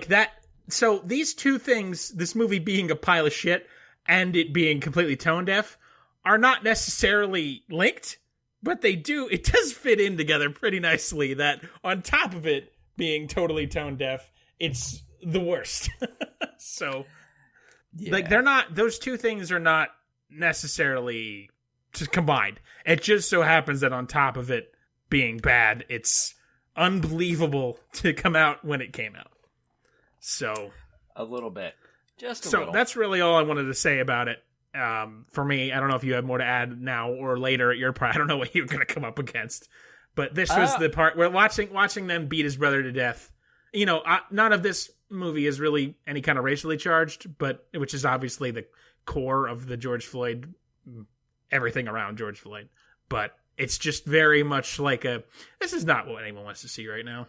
that. So these two things, this movie being a pile of shit and it being completely tone deaf, are not necessarily linked, but it does fit in together pretty nicely that on top of it being totally tone deaf, it's the worst. So, like, those two things are not necessarily just combined. It just so happens that on top of it being bad, it's unbelievable to come out when it came out. So, a little bit. So, that's really all I wanted to say about it. For me, I don't know if you have more to add now or later at your part. I don't know what you're going to come up against. But this was the part where watching them beat his brother to death. You know, none of this movie is really any kind of racially charged, but which is obviously the core of the George Floyd, everything around George Floyd. But it's just very much like this is not what anyone wants to see right now.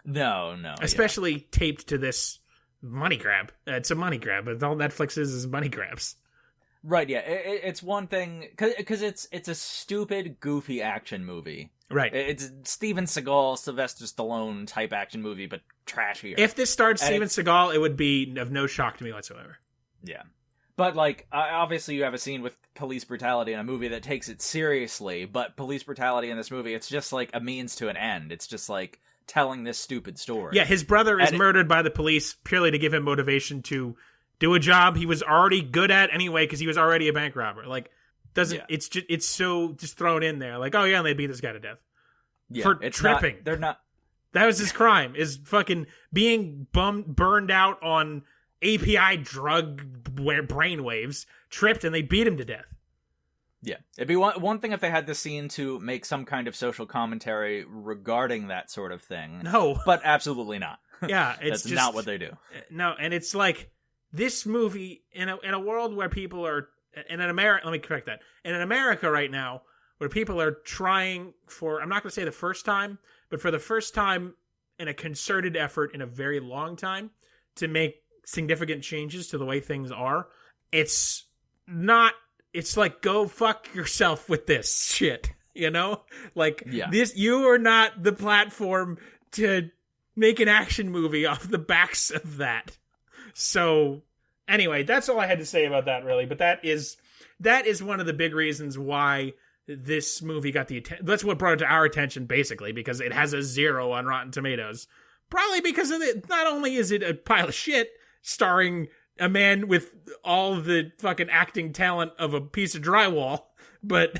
No. Especially taped to this money grab. It's a money grab. But all Netflix is money grabs. Right, yeah. It's one thing, because it's a stupid, goofy action movie. Right. It's Steven Seagal, Sylvester Stallone type action movie, but trashier. If this starred Steven Seagal, it would be of no shock to me whatsoever. Yeah. But, like, obviously you have a scene with police brutality in a movie that takes it seriously, but police brutality in this movie, it's just like a means to an end. It's just like telling this stupid story. Yeah, his brother is murdered by the police purely to give him motivation to do a job he was already good at anyway, because he was already a bank robber. Like, it's so just thrown in there. Like, oh yeah, and they beat this guy to death for tripping. That was his crime, is fucking being burned out on API drug brainwaves, tripped, and they beat him to death. Yeah, it'd be one thing if they had this scene to make some kind of social commentary regarding that sort of thing. No, but absolutely not. Yeah, that's just not what they do. No, and it's like, this movie, in a world where people are, in America, let me correct that, in America right now, where people are trying for, I'm not going to say the first time, but for the first time in a concerted effort in a very long time to make significant changes to the way things are, it's like, go fuck yourself with this shit, you know? Like, you are not the platform to make an action movie off the backs of that. So, anyway, that's all I had to say about that, really. But that is one of the big reasons why this movie got the attention. That's what brought it to our attention, basically, because it has a 0 on Rotten Tomatoes. Probably because of it. Not only is it a pile of shit, starring a man with all the fucking acting talent of a piece of drywall, but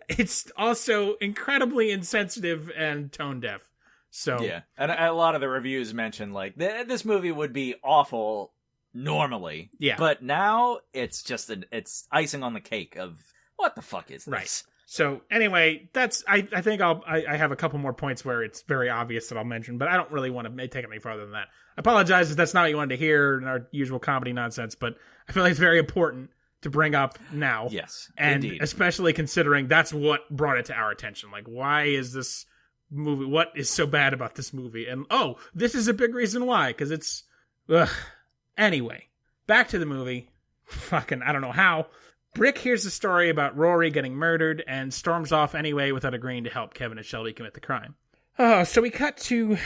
it's also incredibly insensitive and tone deaf. So yeah, and a lot of the reviews mention like this movie would be awful normally, but now it's just it's icing on the cake of what the fuck is this? Right. So anyway, that's I think I have a couple more points where it's very obvious that I'll mention, but I don't really want to take it any farther than that. I apologize if that's not what you wanted to hear in our usual comedy nonsense, but I feel like it's very important to bring up now. Yes, and indeed. Especially considering that's what brought it to our attention. Like, why is this movie. What is so bad about this movie? And this is a big reason why, because it's... Ugh. Anyway, back to the movie. Fucking, I don't know how. Brick hears the story about Rory getting murdered and storms off anyway without agreeing to help Kevin and Shelby commit the crime. So we cut to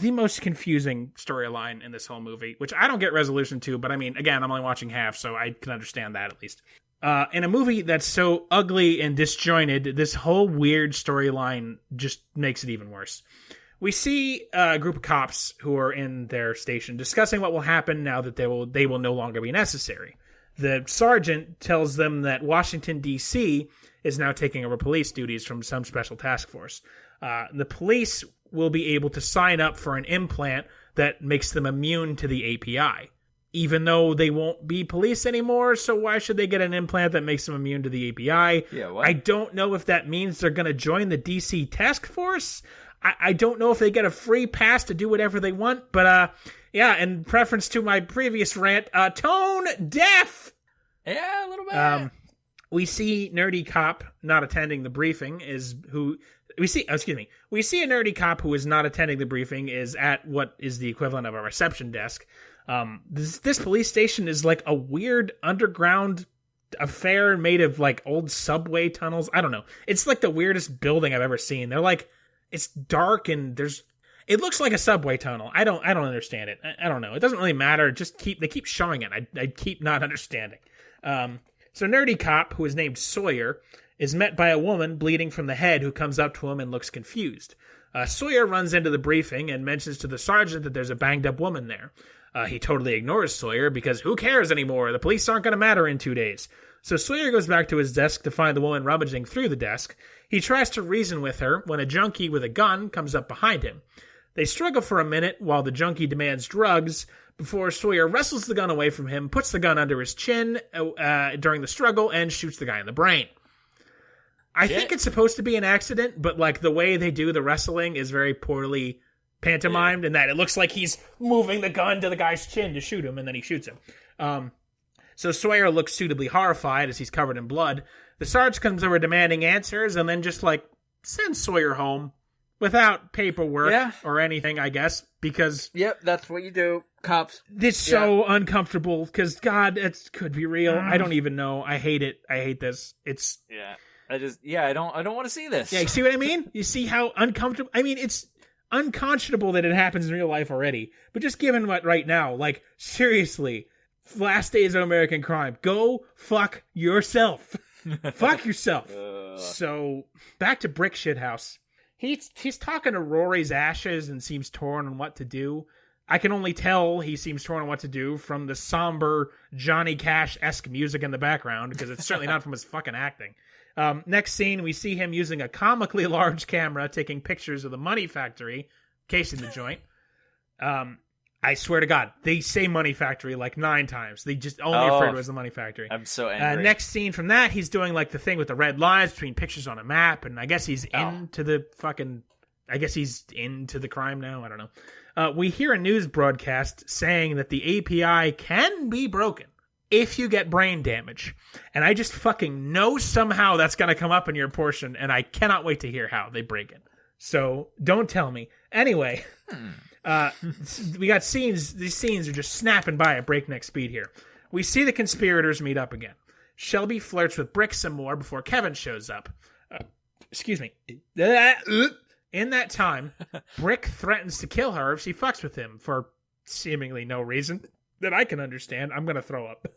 the most confusing storyline in this whole movie, which I don't get resolution to, but I mean, again, I'm only watching half, so I can understand that at least. In a movie that's so ugly and disjointed, this whole weird storyline just makes it even worse. We see a group of cops who are in their station discussing what will happen now that they will no longer be necessary. The sergeant tells them that Washington, D.C. is now taking over police duties from some special task force. The police will be able to sign up for an implant that makes them immune to the API, even though they won't be police anymore. So why should they get an implant that makes them immune to the API? Yeah, what? I don't know if that means they're going to join the DC task force. I don't know if they get a free pass to do whatever they want, but yeah, in preference to my previous rant, tone deaf. Yeah, a little bit. We see nerdy cop not attending the briefing we see a nerdy cop who is not attending the briefing is at what is the equivalent of a reception desk. This police station is like a weird underground affair made of like old subway tunnels. I don't know. It's like the weirdest building I've ever seen. They're like, it's dark and it looks like a subway tunnel. I don't understand it. I don't know. It doesn't really matter. They keep showing it. I keep not understanding. So nerdy cop, who is named Sawyer, is met by a woman bleeding from the head who comes up to him and looks confused. Sawyer runs into the briefing and mentions to the sergeant that there's a banged up woman there. He totally ignores Sawyer because who cares anymore? The police aren't going to matter in 2 days. So Sawyer goes back to his desk to find the woman rummaging through the desk. He tries to reason with her when a junkie with a gun comes up behind him. They struggle for a minute while the junkie demands drugs before Sawyer wrestles the gun away from him, puts the gun under his chin during the struggle, and shoots the guy in the brain. I think it's supposed to be an accident, but like the way they do the wrestling is very poorly pantomimed in that it looks like he's moving the gun to the guy's chin to shoot him, and then he shoots him. So Sawyer looks suitably horrified as he's covered in blood. The Sarge comes over demanding answers and then just like sends Sawyer home without paperwork or anything, I guess, because... Yep, that's what you do, cops. It's so uncomfortable because, God, it could be real. I don't even know. I hate it. I hate this. It's... Yeah. I don't want to see this. Yeah, you see what I mean? You see how uncomfortable... I mean, it's unconscionable that it happens in real life already, but just given what right now, like, seriously... Last days of American crime. Go fuck yourself. Fuck yourself. So, back to Brick Shithouse. He's talking to Rory's ashes and seems torn on what to do. I can only tell he seems torn on what to do from the somber Johnny Cash-esque music in the background, because it's certainly not from his fucking acting. Next scene, we see him using a comically large camera taking pictures of the Money Factory, casing the joint. I swear to God, they say Money Factory like 9 times. They just only refer to it as the Money Factory. I'm so angry. Next scene from that, he's doing like the thing with the red lines between pictures on a map, and I guess he's into the crime now. I don't know. We hear a news broadcast saying that the API can be broken if you get brain damage. And I just fucking know somehow that's going to come up in your portion, and I cannot wait to hear how they break it. So don't tell me. Anyway... we got scenes. These scenes are just snapping by at breakneck speed here. We see the conspirators meet up again. Shelby flirts with Brick some more before Kevin shows up. Excuse me. In that time, Brick threatens to kill her if she fucks with him for seemingly no reason that I can understand. I'm going to throw up.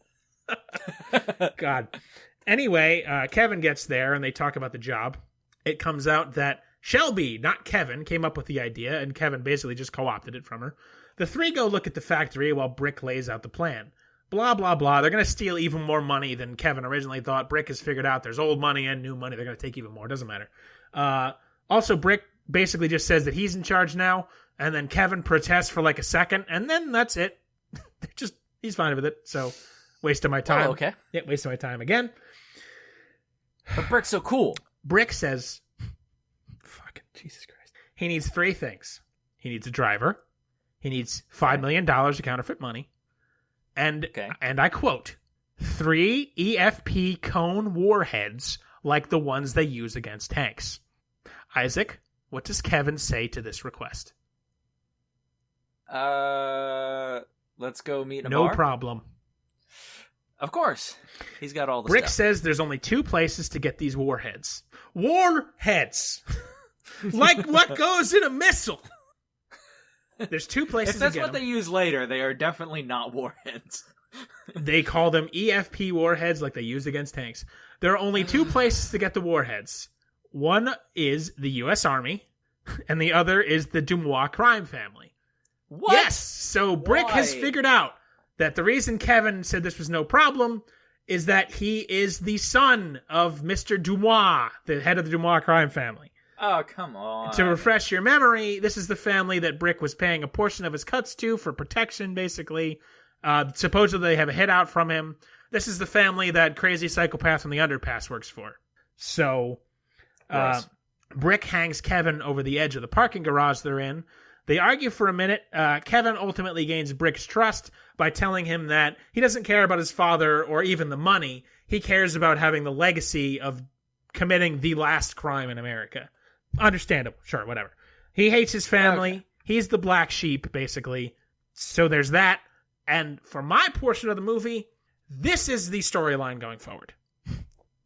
God. Anyway, Kevin gets there and they talk about the job. It comes out that Shelby, not Kevin, came up with the idea, and Kevin basically just co-opted it from her. The three go look at the factory while Brick lays out the plan. Blah, blah, blah. They're going to steal even more money than Kevin originally thought. Brick has figured out there's old money and new money. They're going to take even more. Doesn't matter. Also, Brick basically just says that he's in charge now, and then Kevin protests for like a second, and then that's it. He's fine with it, so waste of my time. Oh, okay. Yeah, waste of my time again. But Brick's so cool. Brick says... Jesus Christ. He needs 3 things. He needs a driver. He needs $5 million of counterfeit money. And I quote, 3 EFP cone warheads like the ones they use against tanks. Isaac, What does Kevin say to this request? Let's go meet in a bar? No problem. Of course. He's got all the Brick stuff. says there's only 2 places to get these warheads. Warheads! Like what goes in a missile! There's 2 places to get them. If that's what they use later, they are definitely not warheads. They call them EFP warheads like they use against tanks. There are only 2 places to get the warheads. One is the U.S. Army, and the other is the Dumois crime family. What? Yes! So Brick has figured out that the reason Kevin said this was no problem is that he is the son of Mr. Dumois, the head of the Dumois crime family. Oh, come on. To refresh your memory, this is the family that Brick was paying a portion of his cuts to for protection, basically. Supposedly they have a hit out from him. This is the family that crazy psychopath from the underpass works for. So, Brick hangs Kevin over the edge of the parking garage they're in. They argue for a minute. Kevin ultimately gains Brick's trust by telling him that he doesn't care about his father or even the money. He cares about having the legacy of committing the last crime in America. Understandable. Sure, whatever. He hates his family. Okay. He's the black sheep, basically. So there's that. And for my portion of the movie, this is the storyline going forward.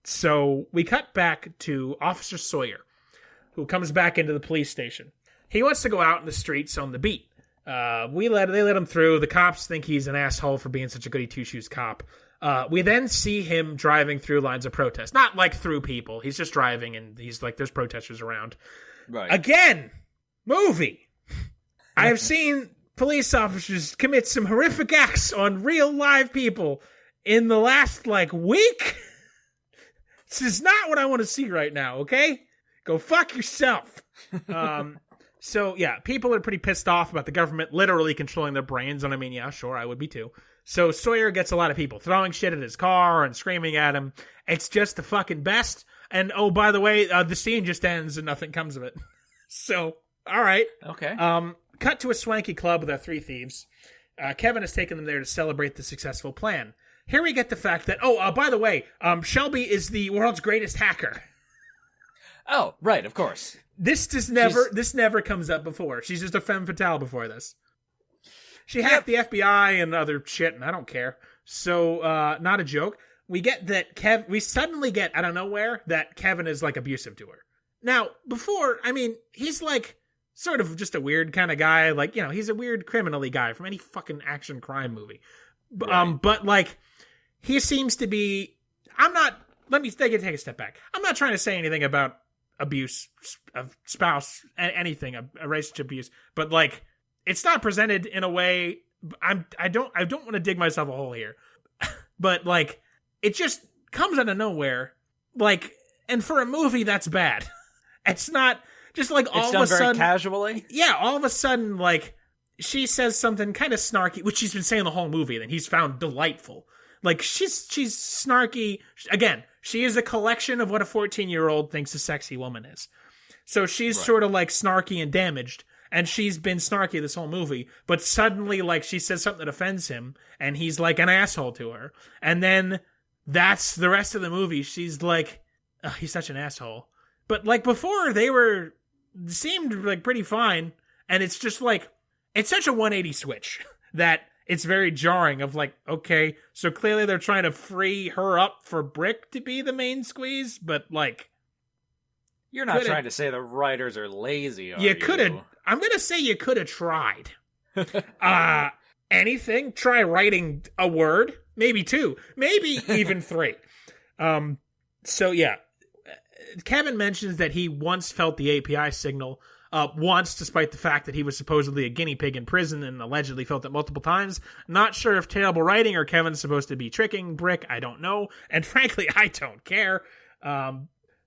So we cut back to Officer Sawyer, who comes back into the police station. He wants to go out in the streets on the beat. They let him through. The cops think he's an asshole for being such a goody two-shoes cop. We then see him driving through lines of protest. Not like through people. He's just driving and he's like, there's protesters around. Right. Again, movie. I have seen police officers commit some horrific acts on real live people in the last week. This is not what I want to see right now, okay? Go fuck yourself. So, yeah, people are pretty pissed off about the government literally controlling their brains. And I mean, yeah, sure, I would be too. So Sawyer gets a lot of people throwing shit at his car and screaming at him. It's just the fucking best. And, oh, by the way, the scene just ends and nothing comes of it. So, all right. Okay. Cut to a swanky club with our 3 thieves. Kevin has taken them there to celebrate the successful plan. Here we get the fact that, by the way, Shelby is the world's greatest hacker. Oh, right, of course. This never comes up before. She's just a femme fatale before this. She hacked the FBI and other shit, and I don't care. So, not a joke. We get that we suddenly get out of nowhere that Kevin is abusive to her. Now, before, I mean, he's sort of just a weird kind of guy. He's a weird criminally guy from any fucking action crime movie. Right. But he seems to be. Let me take a step back. I'm not trying to say anything about abuse of spouse, anything, a relationship abuse, but it's not presented in a way. I don't want to dig myself a hole here, but it just comes out of nowhere. And for a movie, that's bad. It's not just all it's of done a sudden very casually. Yeah, all of a sudden, she says something kind of snarky, which she's been saying the whole movie, and he's found delightful. She's snarky. Again, she is a collection of what a 14-year-old thinks a sexy woman is. So she's sort of snarky and damaged, and she's been snarky this whole movie. But suddenly, she says something that offends him, and he's an asshole to her. And then that's the rest of the movie. She's he's such an asshole. But before, they seemed pretty fine, and it's just it's such a 180 switch that it's very jarring of okay, so clearly they're trying to free her up for Brick to be the main squeeze, but you're not trying to say the writers are lazy, are you? I'm going to say you could have tried. Anything? Try writing a word, maybe 2, maybe even 3. So yeah, Kevin mentions that he once felt the API signal. Once, despite the fact that he was supposedly a guinea pig in prison and allegedly felt it multiple times. Not sure if terrible writing or Kevin's supposed to be tricking Brick. I don't know. And frankly, I don't care.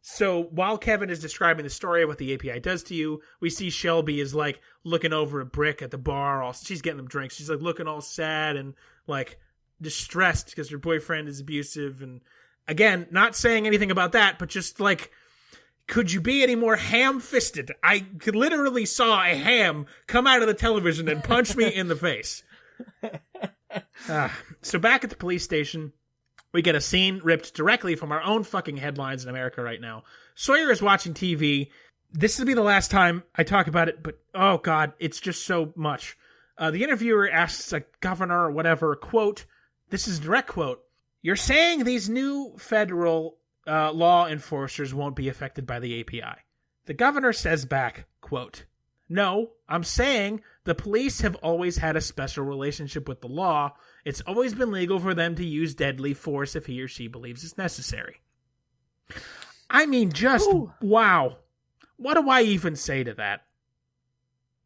So while Kevin is describing the story of what the API does to you, we see Shelby is looking over at Brick at the bar. She's getting them drinks. She's looking all sad and distressed because her boyfriend is abusive. And again, not saying anything about that, but just could you be any more ham-fisted? I literally saw a ham come out of the television and punch me in the face. So back at the police station, we get a scene ripped directly from our own fucking headlines in America right now. Sawyer is watching TV. this will be the last time I talk about it, but oh god, it's just so much. The interviewer asks a governor or whatever, quote, this is a direct quote, "You're saying these new federal law enforcers won't be affected by the API." The governor says back, quote, "No, I'm saying the police have always had a special relationship with the law. It's always been legal for them to use deadly force if he or she believes it's necessary." I mean, just, wow. What do I even say to that?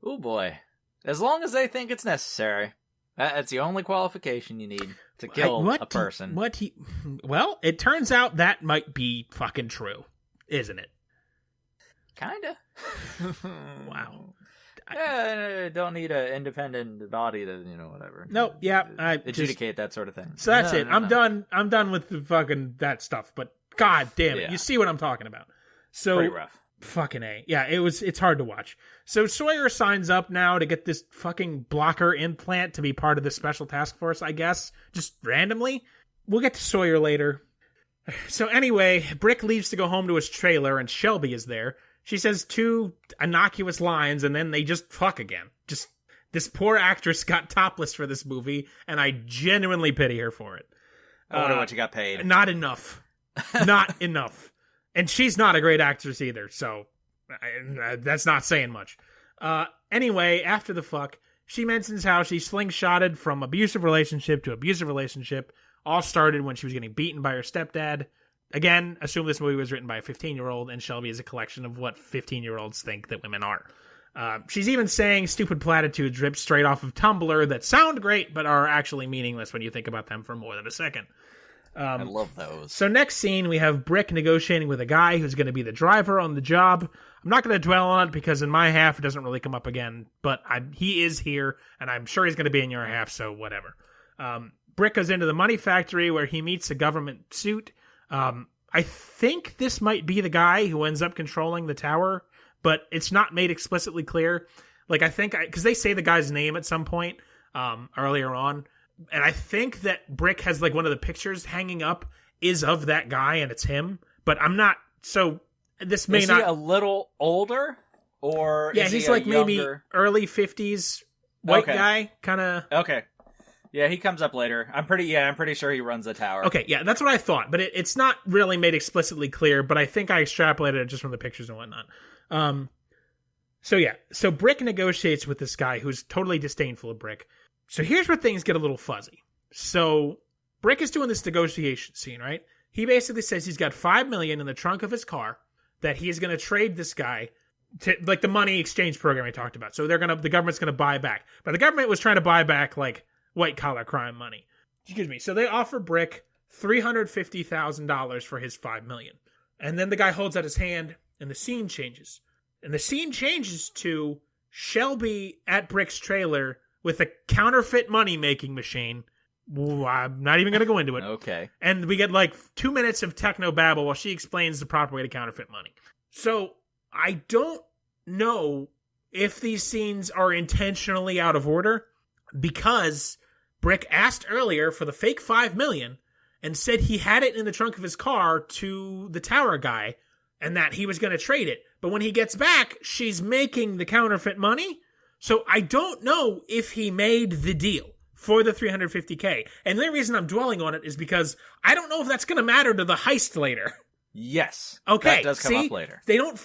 Oh boy. As long as they think it's necessary. That's the only qualification you need to kill a person. Well, it turns out that might be fucking true, isn't it? Kinda. Wow. I don't need an independent body to, whatever. No, yeah. Adjudicate that sort of thing. So that's it. I'm done. I'm done with the fucking that stuff, but god damn it. Yeah. You see what I'm talking about. So pretty rough. Fucking A. Yeah, it's hard to watch. So Sawyer signs up now to get this fucking blocker implant to be part of the special task force, I guess. Just randomly. We'll get to Sawyer later. So anyway, Brick leaves to go home to his trailer and Shelby is there. She says 2 innocuous lines and then they just fuck again. Just, this poor actress got topless for this movie and I genuinely pity her for it. I wonder what you got paid. Not enough. Not enough. And she's not a great actress either, so that's not saying much. Anyway, after the fuck, she mentions how she slingshotted from abusive relationship to abusive relationship. All started when she was getting beaten by her stepdad. Again, assume this movie was written by a 15-year-old, and Shelby is a collection of what 15-year-olds think that women are. She's even saying stupid platitudes ripped straight off of Tumblr that sound great, but are actually meaningless when you think about them for more than a second. I love those. So next scene, we have Brick negotiating with a guy who's going to be the driver on the job. I'm not going to dwell on it because in my half, it doesn't really come up again. But he is here, and I'm sure he's going to be in your half, so whatever. Brick goes into the money factory where he meets a government suit. I think this might be the guy who ends up controlling the tower, but it's not made explicitly clear. Like, because they say the guy's name at some point earlier on. And I think that Brick has like one of the pictures hanging up is of that guy and it's him, but I'm not, so this may not. Is he a little older or yeah, is he's he like younger... maybe early 50s white guy kind of. Okay. Yeah, he comes up later. I'm pretty sure he runs the tower. Okay, yeah, that's what I thought, but it's not really made explicitly clear, but I think I extrapolated it just from the pictures and whatnot. So Brick negotiates with this guy who's totally disdainful of Brick. So here's where things get a little fuzzy. So Brick is doing this negotiation scene, right? He basically says he's got $5 million in the trunk of his car that he is going to trade this guy to, like the money exchange program I talked about. So the government's going to buy back. But the government was trying to buy back like white collar crime money. Excuse me. So they offer Brick $350,000 for his $5 million. And then the guy holds out his hand and the scene changes. And the scene changes to Shelby at Brick's trailer with a counterfeit money-making machine. I'm not even going to go into it. Okay. And we get like 2 minutes of techno babble while she explains the proper way to counterfeit money. So I don't know if these scenes are intentionally out of order because Brick asked earlier for the fake $5 million and said he had it in the trunk of his car to the tower guy and that he was going to trade it. But when he gets back, she's making the counterfeit money. So I don't know if he made the deal for the $350K. And the only reason I'm dwelling on it is because I don't know if that's going to matter to the heist later. Yes. Okay. That does come up later. They don't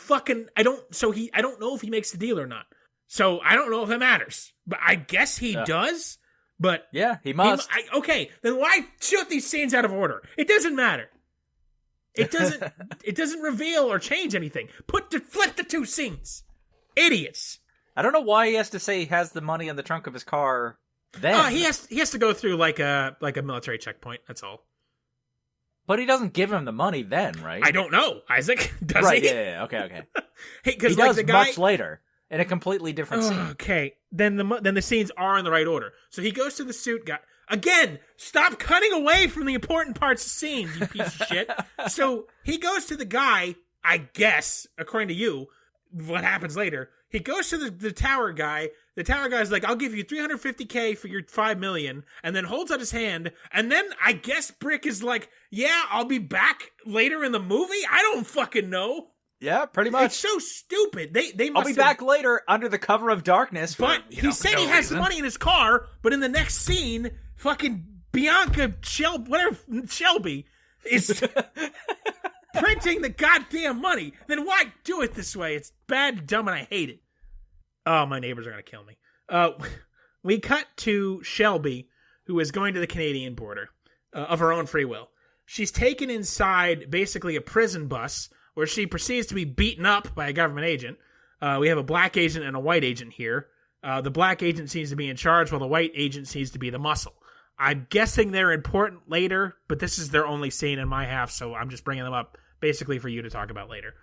I don't know if he makes the deal or not. So I don't know if that matters. But I guess he does. But yeah, he must. Okay. Then why shoot these scenes out of order? It doesn't matter. It doesn't reveal or change anything. Flip the two scenes. Idiots. I don't know why he has to say he has the money in the trunk of his car then. He has to go through like a military checkpoint, that's all. But he doesn't give him the money then, right? I don't know, Isaac. Does right, he? Yeah, okay. Hey, he does the guy... much later in a completely different scene. Okay, then the scenes are in the right order. So he goes to the suit guy. Again, stop cutting away from the important parts of scenes, you piece of shit. So he goes to the guy, I guess, according to you, what happens later. He goes to the tower guy. The tower guy's like, I'll give you $350K for your $5 million, and then holds out his hand. And then I guess Brick is like, yeah, I'll be back later in the movie. I don't fucking know. Yeah, pretty much. It's so stupid. They must I'll be back later under the cover of darkness. But he said he has the money in his car, but in the next scene, fucking Shelby is printing the goddamn money. Then why do it this way? It's bad, dumb, and I hate it. Oh, my neighbors are going to kill me. We cut to Shelby, who is going to the Canadian border of her own free will. She's taken inside basically a prison bus where she proceeds to be beaten up by a government agent. We have a black agent and a white agent here. The black agent seems to be in charge while the white agent seems to be the muscle. I'm guessing they're important later, but this is their only scene in my half, so I'm just bringing them up basically for you to talk about later.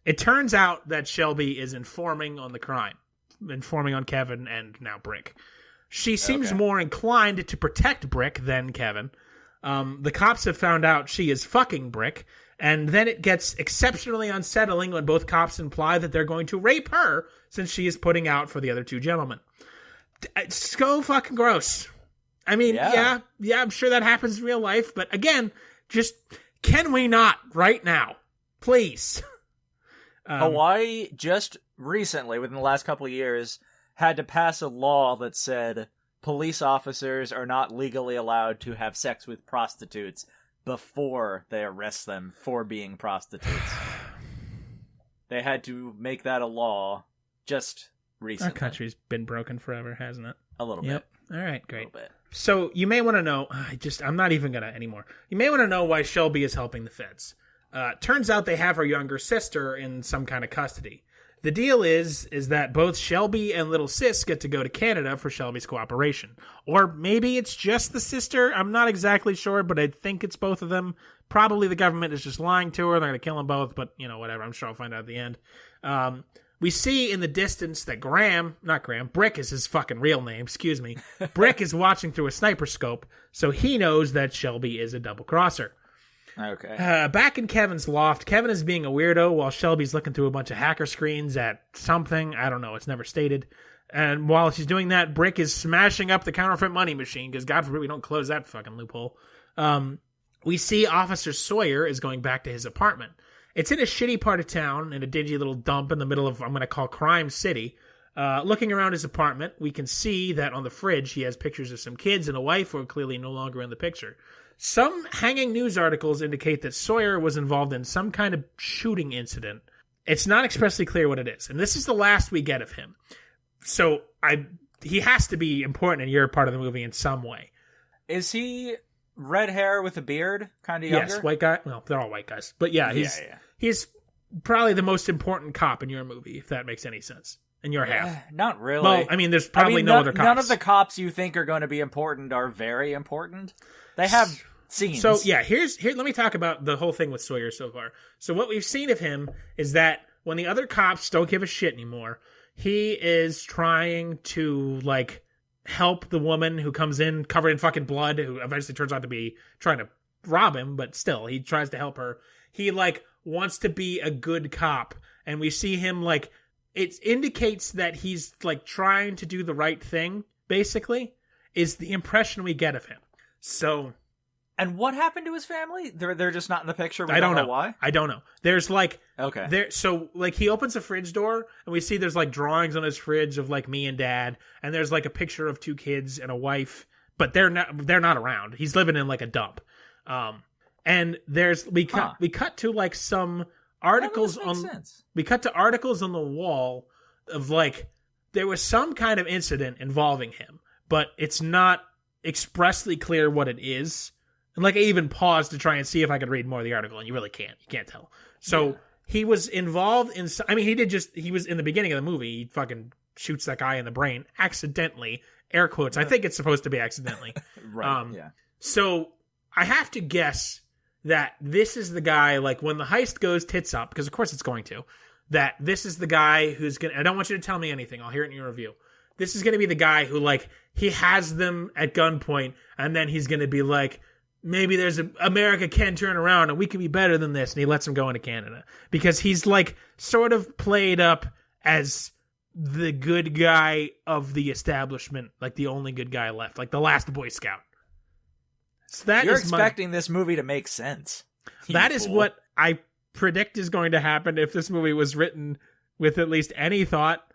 It turns out that Shelby is informing on the crime, informing on Kevin and now Brick. She seems more inclined to protect Brick than Kevin. The cops have found out she is fucking Brick, and then it gets exceptionally unsettling when both cops imply that they're going to rape her since she is putting out for the other two gentlemen. It's so fucking gross. I mean, yeah, I'm sure that happens in real life, but again, just can we not right now? Please. Hawaii just recently, within the last couple of years, had to pass a law that said police officers are not legally allowed to have sex with prostitutes before they arrest them for being prostitutes. They had to make that a law just recently. Our country's been broken forever, hasn't it? A little bit. All right, great. A little bit. So you may want to know, I'm not even going to anymore. You may want to know why Shelby is helping the feds. Turns out they have her younger sister in some kind of custody. The deal is that both Shelby and little sis get to go to Canada for Shelby's cooperation. Or maybe it's just the sister. I'm not exactly sure, but I think it's both of them. Probably the government is just lying to her. They're going to kill them both, but, whatever. I'm sure I'll find out at the end. We see in the distance that Brick is his fucking real name, excuse me. Brick is watching through a sniper scope, so he knows that Shelby is a double-crosser. Okay. Back in Kevin's loft, Kevin is being a weirdo while Shelby's looking through a bunch of hacker screens at something. I don't know. It's never stated. And while she's doing that, Brick is smashing up the counterfeit money machine because God forbid we don't close that fucking loophole. We see Officer Sawyer is going back to his apartment. It's in a shitty part of town, in a dingy little dump in the middle of, I'm going to call Crime City. Looking around his apartment, we can see that on the fridge he has pictures of some kids and a wife who are clearly no longer in the picture. Some hanging news articles indicate that Sawyer was involved in some kind of shooting incident. It's not expressly clear what it is, and this is the last we get of him. So he has to be important in your part of the movie in some way. Is he red hair with a beard, kind of younger? Yes, white guy. Well, they're all white guys, but yeah, he's probably the most important cop in your movie, if that makes any sense. In your half. Not really. Well, I mean, there's probably no other cops. None of the cops you think are going to be important are very important. They have scenes. So, yeah, here. Let me talk about the whole thing with Sawyer so far. So what we've seen of him is that when the other cops don't give a shit anymore, he is trying to, help the woman who comes in covered in fucking blood, who eventually turns out to be trying to rob him, but still, he tries to help her. He, wants to be a good cop, and we see him, it indicates that he's, trying to do the right thing, basically, is the impression we get of him. So... And what happened to his family? They're just not in the picture? I don't know why? I don't know. There's, Okay. He opens a fridge door, and we see there's, drawings on his fridge of, me and Dad, and there's, a picture of two kids and a wife, but they're not around. He's living in, a dump. And we cut to, some articles we cut to articles on the wall of there was some kind of incident involving him, but it's not expressly clear what it is. And I even paused to try and see if I could read more of the article, and you really can't. You can't tell. So he was involved in. I mean, he was in the beginning of the movie. He fucking shoots that guy in the brain accidentally. Air quotes. I think it's supposed to be accidentally. Right. Yeah. So I have to guess that this is the guy, when the heist goes tits up, because of course it's going to, that this is the guy who's going to, I don't want you to tell me anything, I'll hear it in your review. This is going to be the guy who, he has them at gunpoint, and then he's going to be maybe America can turn around and we can be better than this, and he lets him go into Canada. Because he's, sort of played up as the good guy of the establishment, the only good guy left, the last Boy Scout. So You're expecting this movie to make sense. That is what I predict is going to happen if this movie was written with at least any thought?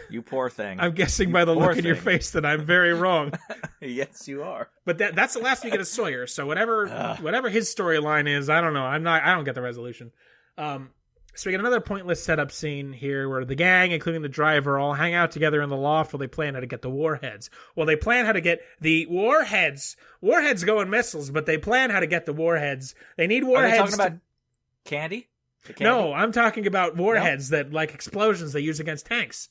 You poor thing. I'm guessing by the look in your face that I'm very wrong. Yes, you are. But that's the last we get of Sawyer. So whatever his storyline is, I don't know. I don't get the resolution. So we get another pointless setup scene here where the gang, including the driver, all hang out together in the loft while they plan how to get the warheads. Well, they plan how to get the warheads. Warheads go in missiles, but they plan how to get the warheads. They need warheads. Are they talking about candy? No, I'm talking about warheads that, like explosions they use against tanks.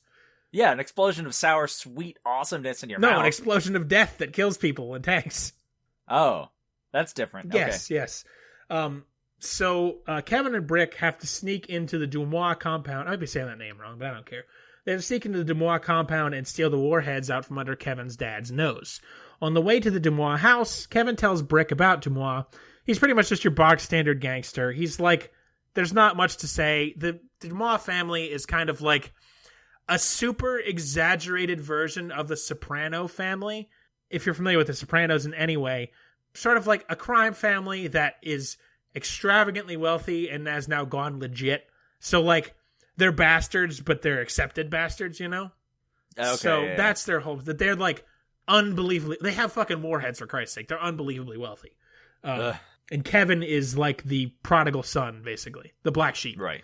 Yeah, an explosion of sour, sweet awesomeness in your mouth. No, an explosion of death that kills people in tanks. Oh, that's different. Yes, okay. Yes. So Kevin and Brick have to sneak into the Dumois compound. I might be saying that name wrong, but I don't care. They have to sneak into the Dumois compound and steal the warheads out from under Kevin's dad's nose. On the way to the Dumois house, Kevin tells Brick about Dumois. He's pretty much just your box standard gangster. He's like, there's not much to say. The Dumois family is kind of like a super exaggerated version of the Soprano family. If you're familiar with the Sopranos in any way, sort of like a crime family that is extravagantly wealthy and has now gone legit. So like they're bastards, but they're accepted bastards, you know? Okay, so that's their hope, that they're like unbelievably, they have fucking warheads for Christ's sake. They're unbelievably wealthy. And Kevin is like the prodigal son, basically, the black sheep. Right.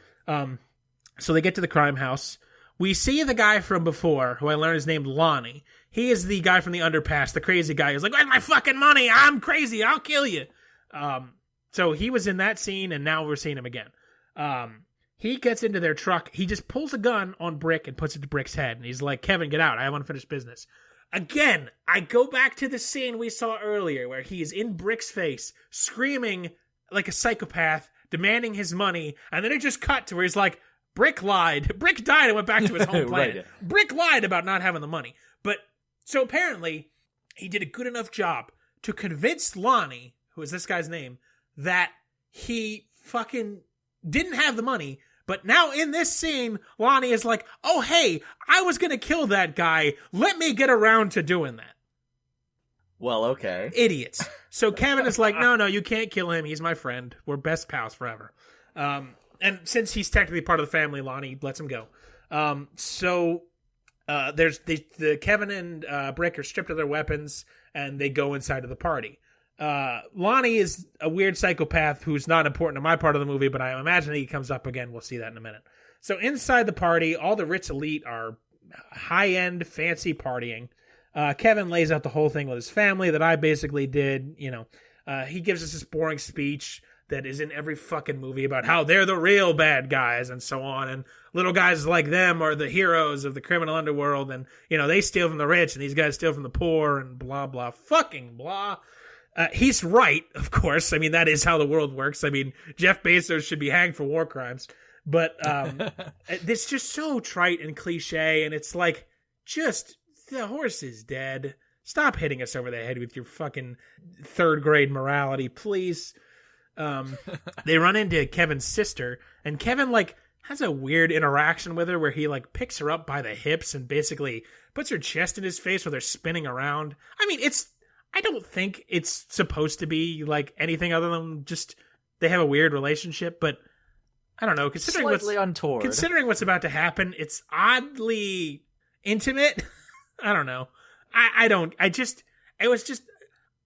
So they get to the crime house. We see the guy from before, who I learned is named Lonnie. He is the guy from the underpass, the crazy guy who's like, "Where's my fucking money? I'm crazy. I'll kill you." So he was in that scene, and now we're seeing him again. He gets into their truck. He just pulls a gun on Brick and puts it to Brick's head. And he's like, "Kevin, get out. I have unfinished business." Again, I go back to the scene we saw earlier where he is in Brick's face, screaming like a psychopath, demanding his money. And then it just cut to where he's like, Brick lied. Brick died and went back to his home planet. Right. Brick lied about not having the money. But so apparently he did a good enough job to convince Lonnie, who is this guy's name, that he fucking didn't have the money. But now in this scene, Lonnie is like, "Oh, hey, I was going to kill that guy. Let me get around to doing that." Well, okay. Idiots. So Kevin is like, no, you can't kill him. He's my friend. We're best pals forever. And since he's technically part of the family, Lonnie lets him go. There's the Kevin and Brick are stripped of their weapons, and they go inside of the party. Lonnie is a weird psychopath who's not important to my part of the movie, but I imagine he comes up again. We'll see that in a minute. So inside the party, all the Ritz elite are high-end, fancy partying. Kevin lays out the whole thing with his family that I basically did. He gives us this boring speech that is in every fucking movie about how they're the real bad guys and so on. And little guys like them are the heroes of the criminal underworld. And, they steal from the rich and these guys steal from the poor and blah, blah, fucking blah. He's right, of course. I mean, that is how the world works. I mean, Jeff Bezos should be hanged for war crimes. But it's just so trite and cliche. And it's like, just, the horse is dead. Stop hitting us over the head with your fucking third grade morality, please. They run into Kevin's sister, and Kevin has a weird interaction with her where he picks her up by the hips and basically puts her chest in his face while they're spinning around. I mean, I don't think it's supposed to be anything other than just they have a weird relationship, but I don't know. Considering slightly untoward. Considering what's about to happen, it's oddly intimate. I don't know.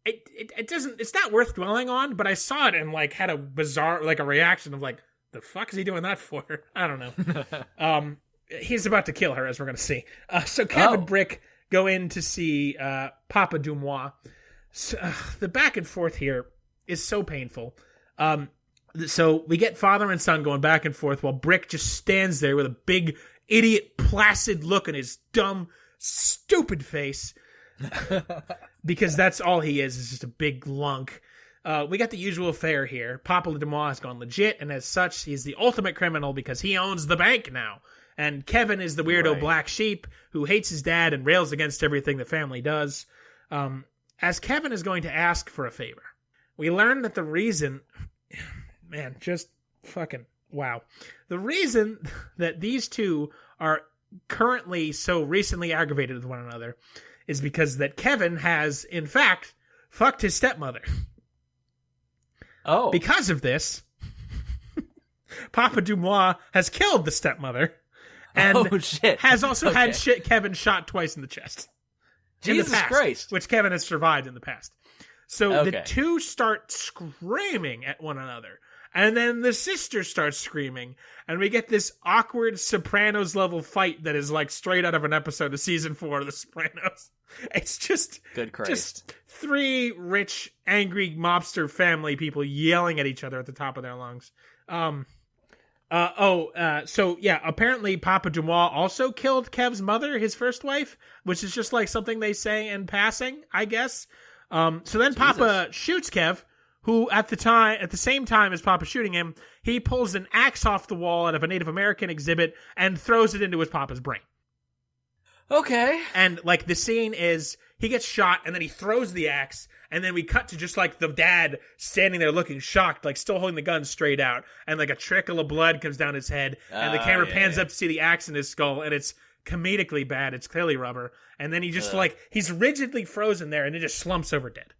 It's not worth dwelling on, but I saw it and had a bizarre, a reaction of the fuck is he doing that for? I don't know. He's about to kill her, as we're going to see. So Kevin and Brick go in to see Papa Dumois. So, the back and forth here is so painful. So we get father and son going back and forth while Brick just stands there with a big, idiot, placid look on his dumb, stupid face. Because that's all he is just a big lunk. We got the usual fare here. Papa Dumois has gone legit, and as such, he's the ultimate criminal because he owns the bank now. And Kevin is the weirdo black sheep who hates his dad and rails against everything the family does. As Kevin is going to ask for a favor, we learn that the reason... Man, just fucking wow. The reason that these two are currently so recently aggravated with one another is because that Kevin has, in fact, fucked his stepmother. Oh. Because of this, Papa Dumois has killed the stepmother and has also had Kevin shot twice in the chest. Jesus Christ. Which Kevin has survived in the past. So the two start screaming at one another. And then the sister starts screaming. And we get this awkward Sopranos level fight that is like straight out of an episode of season 4 of The Sopranos. It's just good Christ. Just 3 rich, angry mobster family people yelling at each other at the top of their lungs. So yeah, apparently Papa Dumois also killed Kev's mother, his first wife, which is just like something they say in passing, I guess. So then Papa shoots Kev, who at the same time as Papa shooting him, he pulls an axe off the wall out of a Native American exhibit and throws it into his Papa's brain. Okay. And like the scene is he gets shot and then he throws the axe and then we cut to just like the dad standing there looking shocked, like still holding the gun straight out, and like a trickle of blood comes down his head and the camera pans up to see the axe in his skull, and it's comedically bad. It's clearly rubber. And then he just he's rigidly frozen there and then just slumps over dead.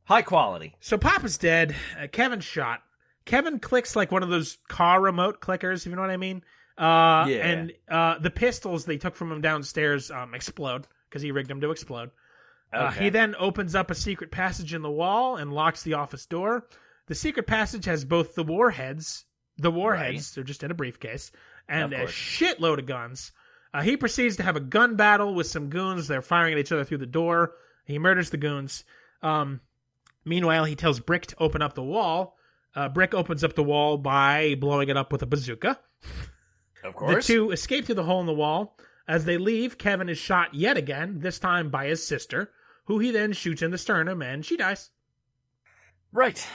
High quality. So Papa's dead. Kevin's shot. Kevin clicks like one of those car remote clickers, if you know what I mean. And the pistols they took from him downstairs explode because he rigged them to explode. He then opens up a secret passage in the wall and locks the office door. The secret passage has both the warheads, they're just in a briefcase, and a shitload of guns. He proceeds to have a gun battle with some goons. They're firing at each other through the door. He murders the goons. Meanwhile, he tells Brick to open up the wall. Brick opens up the wall by blowing it up with a bazooka. Of course. The two escape through the hole in the wall. As they leave, Kevin is shot yet again, this time by his sister, who he then shoots in the sternum, and she dies. Right.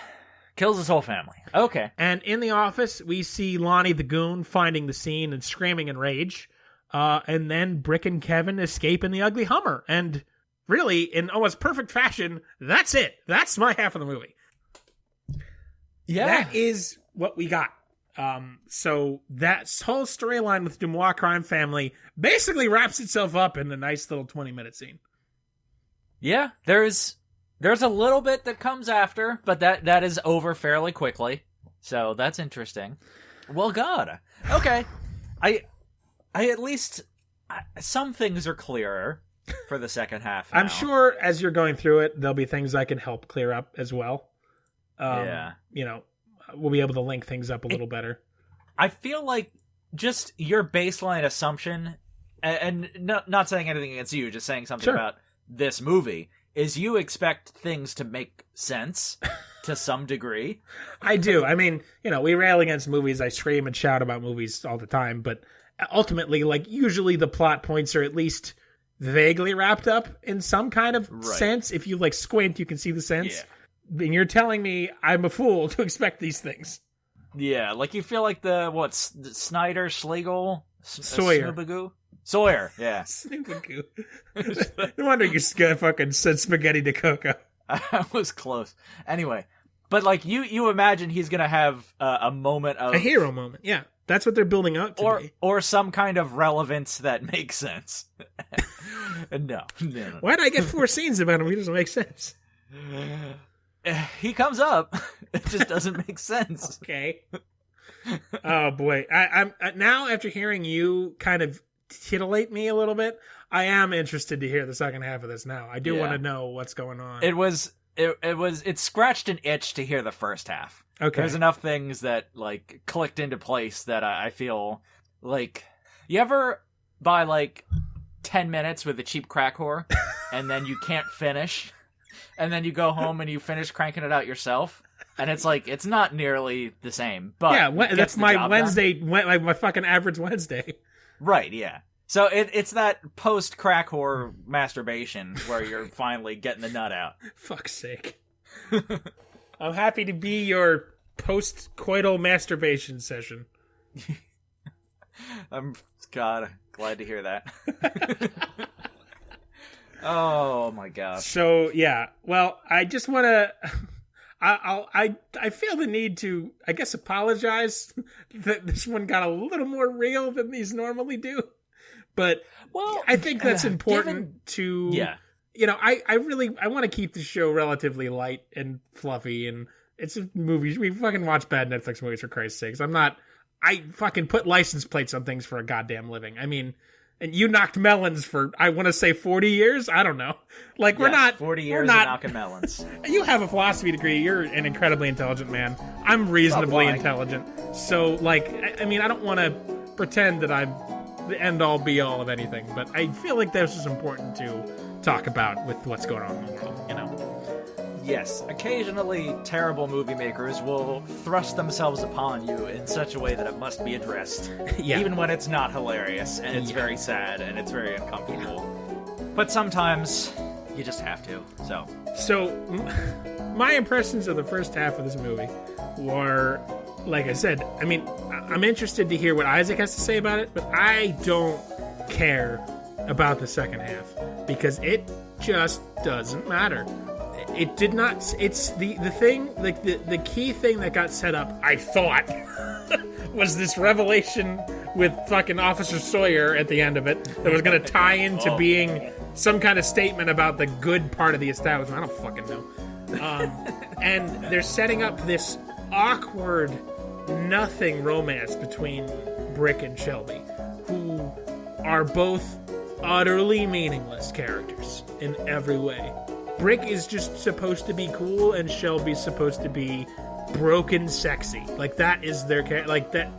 Kills his whole family. Okay. And in the office, we see Lonnie the goon finding the scene and screaming in rage. And then Brick and Kevin escape in the ugly Hummer. And really, in almost perfect fashion, that's it. That's my half of the movie. Yeah. That is what we got. So that whole storyline with Dumois crime family basically wraps itself up in the nice little 20-minute scene. Yeah, there's a little bit that comes after, but that is over fairly quickly. So that's interesting. Well, God. Okay. I at least some things are clearer for the second half now. I'm sure as you're going through it, there'll be things I can help clear up as well. You know, we'll be able to link things up a little better. I feel like just your baseline assumption, and not saying anything against you, just saying something about this movie, is you expect things to make sense to some degree. I do. I mean, you know, we rail against movies. I scream and shout about movies all the time, but ultimately, like, usually the plot points are at least vaguely wrapped up in some kind of sense. If you, like, squint, you can see the sense. Yeah. And you're telling me I'm a fool to expect these things. Yeah, like you feel like Snyder, Schlegel, Sawyer. Sawyer, yeah. Snoobagoo. No wonder you fucking said spaghetti de coco. I was close. Anyway, but like you imagine he's gonna have a moment of a hero moment. Yeah, that's what they're building up to be. Or some kind of relevance that makes sense. No. Why'd I get 4 scenes about him? He doesn't make sense. He comes up. It just doesn't make sense. Okay. Oh boy, I'm now after hearing you kind of titillate me a little bit, I am interested to hear the second half of this now. I do want to know what's going on. It scratched an itch to hear the first half. Okay. There's enough things that like clicked into place that I feel like you ever buy like 10 minutes with a cheap crack whore and then you can't finish and then you go home and you finish cranking it out yourself. And it's like, it's not nearly the same, but yeah, that's my Wednesday, like my fucking average Wednesday. Right, yeah. So it's that post-crack whore masturbation where you're finally getting the nut out. Fuck's sake. I'm happy to be your post-coital masturbation session. I'm glad to hear that. Oh my god. So, yeah. Well, I just want to... I feel the need to, I guess, apologize that this one got a little more real than these normally do. But I think that's important to I want to keep the show relatively light and fluffy, and it's a movie. We fucking watch bad Netflix movies, for Christ's sakes. I fucking put license plates on things for a goddamn living. I mean, and you knocked melons for, I want to say 40 years? I don't know. Like, we're not... 40 years of knocking melons. You have a philosophy degree. You're an incredibly intelligent man. I'm reasonably intelligent. So, like, I mean, I don't want to pretend that I'm the end-all, be-all of anything, but I feel like this is important to talk about with what's going on in the world, you know? Yes, occasionally terrible movie makers will thrust themselves upon you in such a way that it must be addressed. Yeah. Even when it's not hilarious, and it's very sad, and it's very uncomfortable. But sometimes, you just have to, So, my impressions of the first half of this movie were, like I said, I mean, I'm interested to hear what Isaac has to say about it, but I don't care about the second half, because it just doesn't matter. It did not. It's the thing, like the key thing that got set up, I thought, was this revelation with fucking Officer Sawyer at the end of it that was going to tie into being some kind of statement about the good part of the establishment. I don't fucking know. And they're setting up this awkward, nothing romance between Brick and Shelby, who are both utterly meaningless characters in every way. Brick is just supposed to be cool, and Shelby's supposed to be broken sexy. Like, that is their character. Like, that...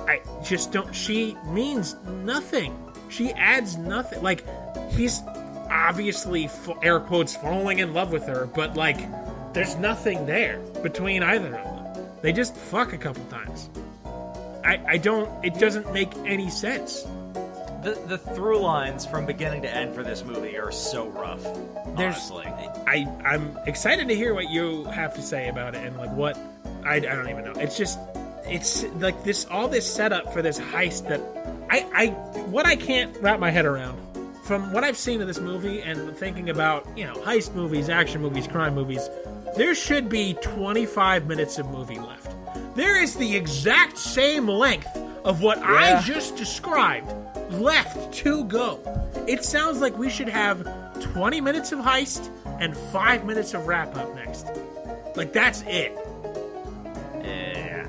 I just don't... She means nothing. She adds nothing. Like, he's obviously, air quotes, falling in love with her, but, like, there's nothing there between either of them. They just fuck a couple times. I don't... It doesn't make any sense. The through lines from beginning to end for this movie are so rough, honestly. I'm excited to hear what you have to say about it, and like what I don't even know. It's like this, all this setup for this heist that what I can't wrap my head around from what I've seen of this movie and thinking about, heist movies, action movies, crime movies. There should be 25 minutes of movie left. There is the exact same length of what I just described left to go. It sounds like we should have 20 minutes of heist and 5 minutes of wrap up next. Like, that's it. Yeah.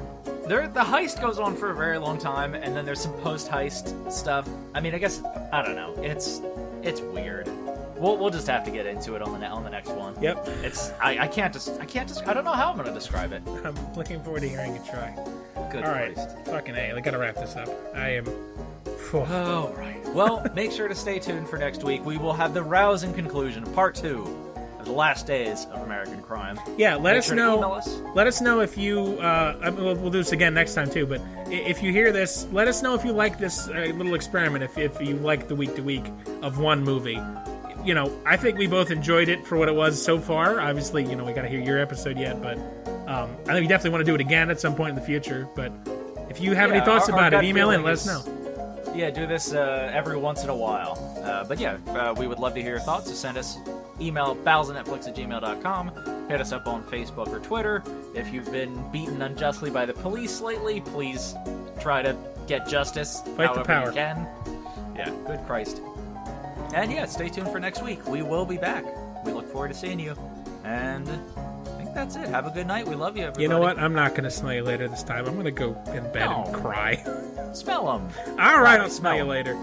The heist goes on for a very long time, and then there's some post-heist stuff. I mean, I guess, I don't know. It's weird. We'll just have to get into it on the next one. Yep. I can't I don't know how I'm going to describe it. I'm looking forward to hearing you try. Good. All right. Fucking A. I gotta wrap this up. I am... Oh, right. Well, make sure to stay tuned for next week. We will have the rousing conclusion, part 2 of the last days of American crime. Yeah, let us know. Email us. Let us know if you. We'll do this again next time too. But if you hear this, let us know if you like this little experiment. If you like the week to week of one movie. I think we both enjoyed it for what it was so far. Obviously, we got to hear your episode yet, but I think we definitely want to do it again at some point in the future. But if you have any thoughts about it, email in. Let us know. Yeah, do this every once in a while. But yeah, we would love to hear your thoughts. So send us email balesandnetflix@gmail.com. Hit us up on Facebook or Twitter. If you've been beaten unjustly by the police lately, please try to get justice however you can. Yeah, good Christ. And yeah, stay tuned for next week. We will be back. We look forward to seeing you. And I think that's it. Have a good night. We love you, everybody. You know what? I'm not going to smell you later this time. I'm going to go in bed and cry. Smell them. All right, I'll smell you later.